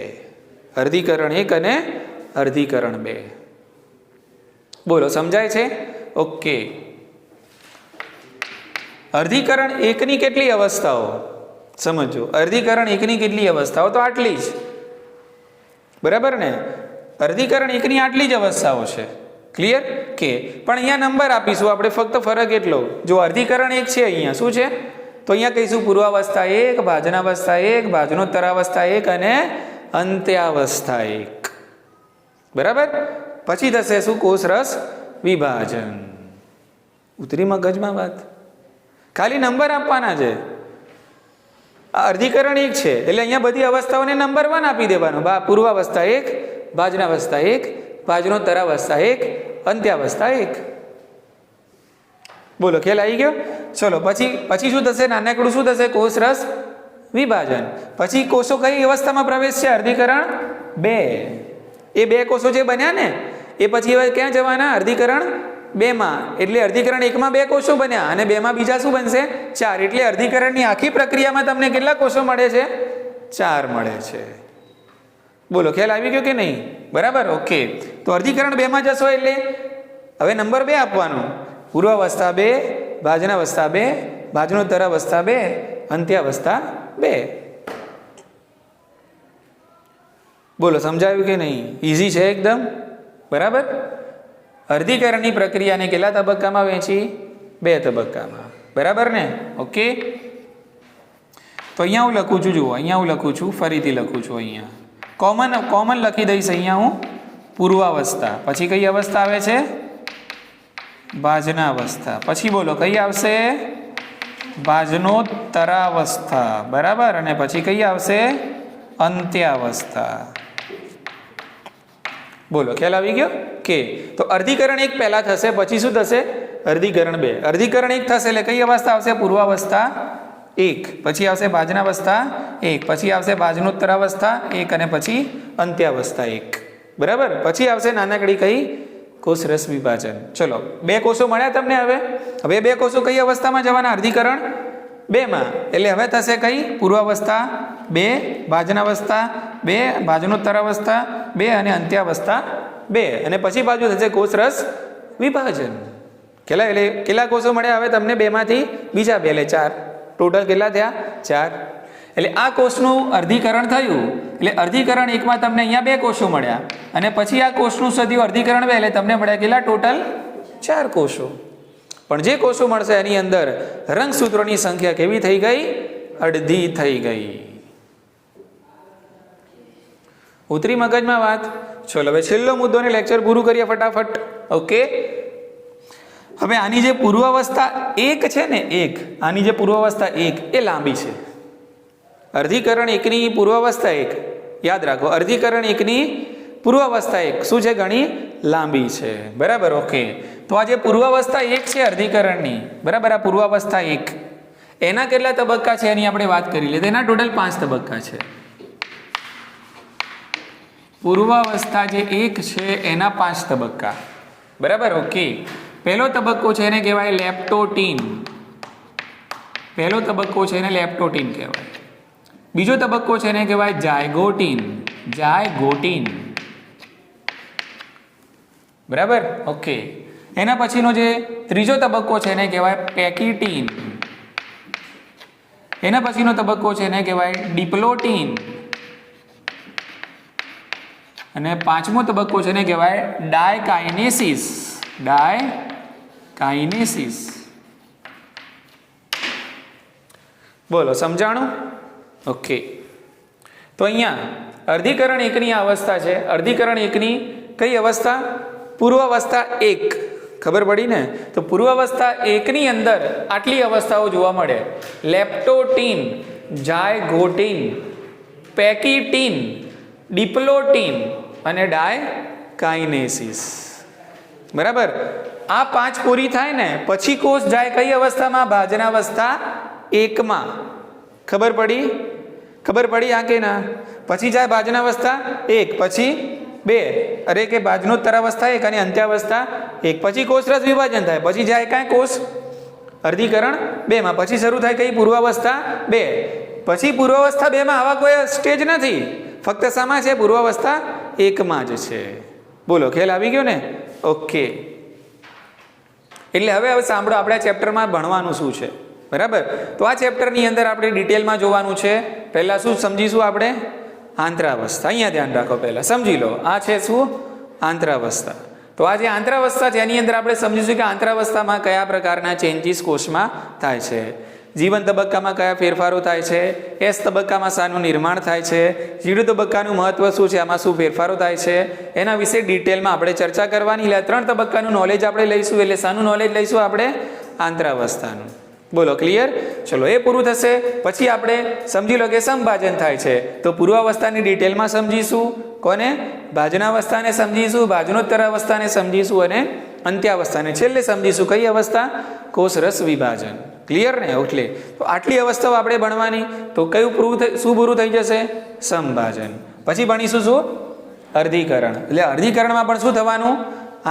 અર્ધીકરણ 1 અને અર્ધીકરણ 2. બોલો, સમજાય છે? ઓકે. અર્ધીકરણ 1 ની કેટલી અવસ્થાઓ? સમજો, અર્ધીકરણ 1 ની કેટલી અવસ્થાઓ? તો આટલી જ, બરાબર ને? અર્ધીકરણ 1 ની આટલી જ અવસ્થાઓ છે. ક્લિયર? કે પણ અહીંયા નંબર આપીશું આપણે, ફક્ત ફરક એટલો. જો અર્ધીકરણ 1 છે, અહીંયા શું છે? તો અહીંયા કહીશું પૂર્વાવસ્થા 1, ભાજનાવસ્થા 1, ભાજનોત્તરાવસ્થા 1 અને અંત્યાવસ્થા 1. બરાબર? પછી થશે શું? કોષરસ વિભાજન. ઉતરી મગજમાં વાત? ખાલી નંબર આપવાના છે. આ અર્ધીકરણ 1 છે એટલે અહીંયા બધી અવસ્થાઓને નંબર 1 આપી દેવાનો. પૂર્વાવસ્થા 1, ભાજનાવસ્થા 1, ભાજનોત્તરાવસ્થા 1, અંત્યાવસ્થા 1. બોલો, ખ્યાલ આવી ગયો? ચલો પછી શું થશે? નાનકડું શું થશે? કોષરસ વિભાજન. પછી કોષો કઈ અવસ્થામાં પ્રવેશ છે? અર્ધીકરણ 2. એ બે કોષો જે બન્યા ને એ પછી હવે ક્યાં જવાના? અર્ધીકરણ 2 માં. એટલે અર્ધીકરણ 1 માં 2 કોષો બન્યા અને 2 માં બીજા શું બનશે? 4. એટલે અર્ધીકરણની આખી પ્રક્રિયામાં તમને કેટલા કોષો મળે છે? 4 મળે છે. બોલો, ખ્યાલ આવી ગયો કે નહીં? બરાબર? ઓકે. તો અર્ધીકરણ 2 માં જશો એટલે હવે નંબર 2 આપવાનો. પૂર્વાવસ્થા 2, ભાજનાવસ્થા 2, ભાજનોત્તરાવસ્થા 2, અંત્યાવસ્થા 2. બોલો, સમજાયું કે નહીં? ઈઝી છે એકદમ. બરાબર? અર્ધીકરણની પ્રક્રિયાને કેટલા તબક્કામાં વહેંચી? 2 તબક્કામાં. બરાબર ને? ઓકે. તો અહીંયા હું લખું છું, જુઓ અહીંયા હું લખું છું, ફરીથી લખું છું. અહીંયા કોમન લખી દઈશ. અહીંયા હું પૂર્વાવસ્થા, પછી કઈ અવસ્થા આવે છે? ભાજનાવસ્થા. પછી બોલો કઈ આવશે? ભાજનોત્તરાવસ્થા. બરાબર? અને પછી કઈ આવશે? અંત્યાવસ્થા. બોલો, ખ્યાલ આવી ગયો કે? તો અર્ધીકરણ 1 પહેલા થશે, પછી શું થશે? અર્ધીકરણ 2. અર્ધીકરણ 1 થશે એટલે કઈ અવસ્થા આવશે? પૂર્વાવસ્થા 1, પછી આવશે ભાજનાવસ્થા 1, પછી આવશે ભાજનોત્તરાવસ્થા 1 અને પછી અંત્યાવસ્થા 1. બરાબર? પછી આવશે નાનકડી કઈ? કોષરસ વિભાજન. ચલો, 2 કોષો મળ્યા તમને. હવે 2 કોષો કઈ અવસ્થામાં જવાના? અર્ધીકરણ 2 માં. એટલે હવે થશે કઈ? પૂર્વાવસ્થા 2, ભાજનાવસ્થા 2, ભાજનોત્તરાવસ્થા 2 અને અંત્યાવસ્થા 2. અને પછી બાજુ થશે કોષરસ વિભાજન. કેટલા કોષો મળ્યા હવે તમને? 2 માંથી બીજા 2 એટલે 4. ટોટલ કેટલા થયા? 4. એટલે આ કોષનું અર્ધીકરણ થયું. એટલે અર્ધીકરણ 1 માં તમને અહીંયા 2 કોષો મળ્યા અને પછી આ કોષનું સદ્યું અર્ધીકરણ 2 એટલે તમને મળ્યા કેટલા? ટોટલ 4 કોષો. પણ જે કોષો મળશે એની અંદર રંગસૂત્રોની સંખ્યા કેવી થઈ ગઈ? અડધી થઈ ગઈ. ઉતરી મગજમાં વાત? ચલો હવે છેલ્લો મુદ્દો ને લેક્ચર પૂરું કરીએ ફટાફટ. ઓકે. હવે આની જે પૂર્વાવસ્થા 1 છે ને, આની જે પૂર્વાવસ્થા 1 એ લાંબી છે. અર્ધીકરણ 1 ની પૂર્વાવસ્થા 1 યાદ રાખો. અર્ધીકરણ 1 ની પૂર્વાવસ્થા 1 શું છે? ઘણી લાંબી છે. બરાબર? ઓકે. તો આ જે પૂર્વાવસ્થા 1 છે અર્ધીકરણની, બરાબર, આ પૂર્વાવસ્થા 1 એના કેટલા તબક્કા છે એની આપણે વાત કરી લઈએ. એના ટોટલ 5 તબક્કા છે. પૂર્વાવસ્થા જે 1 છે એના 5 તબક્કા. બરાબર? ઓકે. પહેલો તબક્કો છે એને કહેવાય લેપ્ટોટીન. પહેલો તબક્કો છે એને લેપ્ટોટીન કહેવાય. બીજો તબક્કો છે એને કહેવાય જાયગોટીન. બરાબર? ઓકે. એના પછીનો જે ત્રીજો તબક્કો છે એને કહેવાય પેકીટીન. એના પછીનો તબક્કો છે એને કહેવાય ડિપ્લોટીન. અને 5મો તબક્કો છે એને કહેવાય ડાયકાઇનેસિસ. બોલો, સમજાણું? ઓકે. તો અહીંયા અર્ધીકરણ 1 ની અવસ્થા છે. અર્ધીકરણ 1 ની કઈ અવસ્થા? પૂર્વાવસ્થા 1. ખબર પડી ને? તો પૂર્વાવસ્થા 1 ની અંદર આટલી અવસ્થાઓ જોવા મળે. લેપ્ટોટીન જાયગોટીન, પેકિટીન, ડિપ્લોટીન અને ડાયકાઇનેસિસ. બરાબર. આ 5 પૂરી થાય ને પછી કોષ જાય કઈ અવસ્થામાં? ભાજનાવસ્થા 1માં. ખબર પડી આ કે ના? પછી જાય ભાજનાવસ્થા 1, પછી 2, અરે કે ભાજનોત્તરાવસ્થા 1 અને અંત્યાવસ્થા 1. પછી કોષ રસ વિભાજન થાય, પછી જાય કાંઈ કોષ અર્ધીકરણ 2માં, પછી શરૂ થાય કઈ? પૂર્વાવસ્થા 2. પછી પૂર્વાવસ્થા 2માં આવા કોઈ સ્ટેજ નથી, ફક્ત શામાં છે? પૂર્વાવસ્થા 1માં જ છે. બોલો, ખ્યાલ આવી ગયો ને? ઓકે. એટલે હવે સાંભળો, આપણે આ ચેપ્ટરમાં ભણવાનું શું છે. બરાબર. તો આ ચેપ્ટરની અંદર આપણે ડિટેલમાં જોવાનું છે. પહેલાં શું સમજીશું આપણે? આંતરાવસ્થા. અહીંયા ધ્યાન રાખો, પહેલાં સમજી લો. આ છે શું? આંતરાવસ્થા. તો આ જે આંતરાવસ્થા છે એની અંદર આપણે સમજીશું કે આંતરાવસ્થામાં કયા પ્રકારના ચેન્જીસ કોષમાં થાય છે, જીવન તબક્કામાં કયા ફેરફારો થાય છે, એસ તબક્કામાં શાનું નિર્માણ થાય છે, જીડુ તબક્કાનું મહત્વ શું છે, આમાં શું ફેરફારો થાય છે, એના વિશે ડિટેલમાં આપણે ચર્ચા કરવાની. એટલે 3 તબક્કાનું નોલેજ આપણે લઈશું. એટલે શાનું નોલેજ લઈશું આપણે? આંતરાવસ્થાનું. બોલો, ક્લિયર? ચલો, એ પૂરું થશે પછી આપણે સમજી લો કે સમભાજન થાય છે. તો પૂર્વાવસ્થાની ડિટેલમાં સમજીશું. કોને? ભાજનાવસ્થાને સમજીશું, ભાજનોત્તર અવસ્થાને સમજીશું અને અંત્યાવસ્થાને છેલ્લે સમજીશું. કઈ અવસ્થા? કોષ રસ વિભાજન. ક્લિયર ને? એટલે તો આટલી અવસ્થાઓ આપણે ભણવાની. તો કયું શું પૂરું થઈ જશે? સમભાજન. પછી ભણીશું શું? અર્ધીકરણ. એટલે અર્ધીકરણમાં પણ શું થવાનું?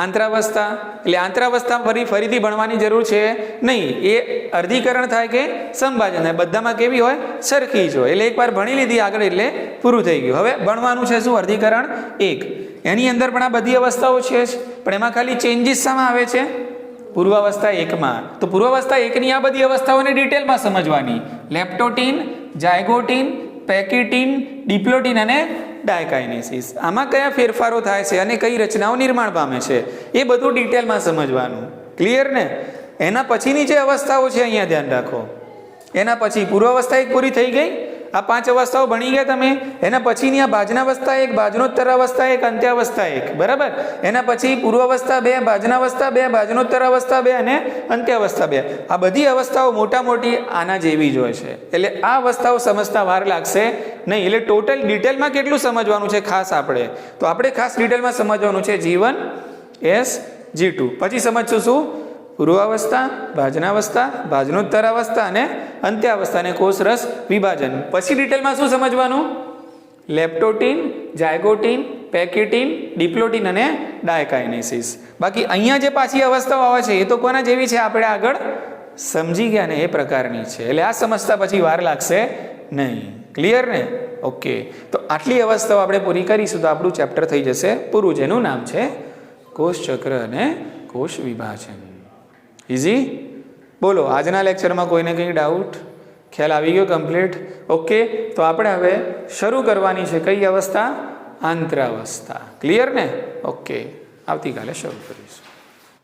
આંતરાવસ્થા. એટલે આંતરાવસ્થા ફરીથી ભણવાની જરૂર છે નહીં. એ અર્ધીકરણ થાય કે સમભાજન થાય, બધામાં કેવી હોય? સરખી જ હોય. એટલે એકવાર ભણી લીધી આગળ એટલે પૂરું થઈ ગયું. હવે ભણવાનું છે શું? અર્ધીકરણ 1. એની અંદર પણ આ બધી અવસ્થાઓ છે જ, પણ એમાં ખાલી ચેન્જીસ શામાં આવે છે? પૂર્વાવસ્થા 1માં. તો પૂર્વાવસ્થા 1ની આ બધી અવસ્થાઓને ડિટેલમાં સમજવાની. લેપ્ટોટીન, જાયગોટીન, પેકિટીન, ડિપ્લોટીન અને ડાયકાઇનેસિસ. આમાં કયા ફેરફારો થાય છે અને કઈ રચનાઓ નિર્માણ પામે છે એ બધું ડિટેલમાં સમજવાનું. ક્લિયર ને? એના પછીની જે અવસ્થાઓ છે અહીંયા ધ્યાન રાખો. એના પછી પૂર્વાવસ્થા 1 પૂરી થઈ ગઈ. આ 5 અવસ્થાઓ ભણી ગયા તમે. એના પછીની આ ભાજનાવસ્થા 1, ભાજનોત્તર અવસ્થા 1, અંત્યાવસ્થા 1. બરાબર. એના પછી પૂર્વાવસ્થા 2, ભાજનાવસ્થા 2, ભાજનોત્તર અવસ્થા 2 અને અંત્યાવસ્થા 2. આ બધી અવસ્થાઓ મોટી આના જેવી જ હોય છે. એટલે આ અવસ્થાઓ સમજતા વાર લાગશે નહીં. એટલે ટોટલ ડિટેલમાં કેટલું સમજવાનું છે ખાસ આપણે? તો આપણે ખાસ ડિટેલમાં સમજવાનું છે G1, S, G2. પછી સમજશું શું? પૂર્વાવસ્થા, ભાજનાવસ્થા, ભાજનોત્તર અવસ્થા અને અંત્યાવસ્થા અને કોષ રસ વિભાજન. પછી ડિટેલમાં શું સમજવાનું? લેપ્ટોટીન, જાયગોટીન, પેકિટીન, ડિપ્લોટીન અને ડાયકાઇનેસિસ. બાકી અહીંયા જે પાછી અવસ્થાઓ આવે છે એ તો કોના જેવી છે આપણે આગળ સમજી ગયા ને એ પ્રકારની છે. એટલે આ સમજતા પછી વાર લાગશે નહીં. ક્લિયર ને? ઓકે. તો આટલી અવસ્થાઓ આપણે પૂરી કરીશું તો આપણું ચેપ્ટર થઈ જશે પૂરું, જેનું નામ છે કોષ ચક્ર અને કોષ વિભાજન. ઇઝી? બોલો, આજના લેક્ચરમાં કોઈને કંઈ ડાઉટ? ખ્યાલ આવી ગયો કમ્પ્લીટ? ઓકે. તો આપણે હવે શરૂ કરવાની છે કઈ અવસ્થા? આંતરાવસ્થા. ક્લિયર ને? ઓકે. આવતીકાલે શરૂ કરીશું.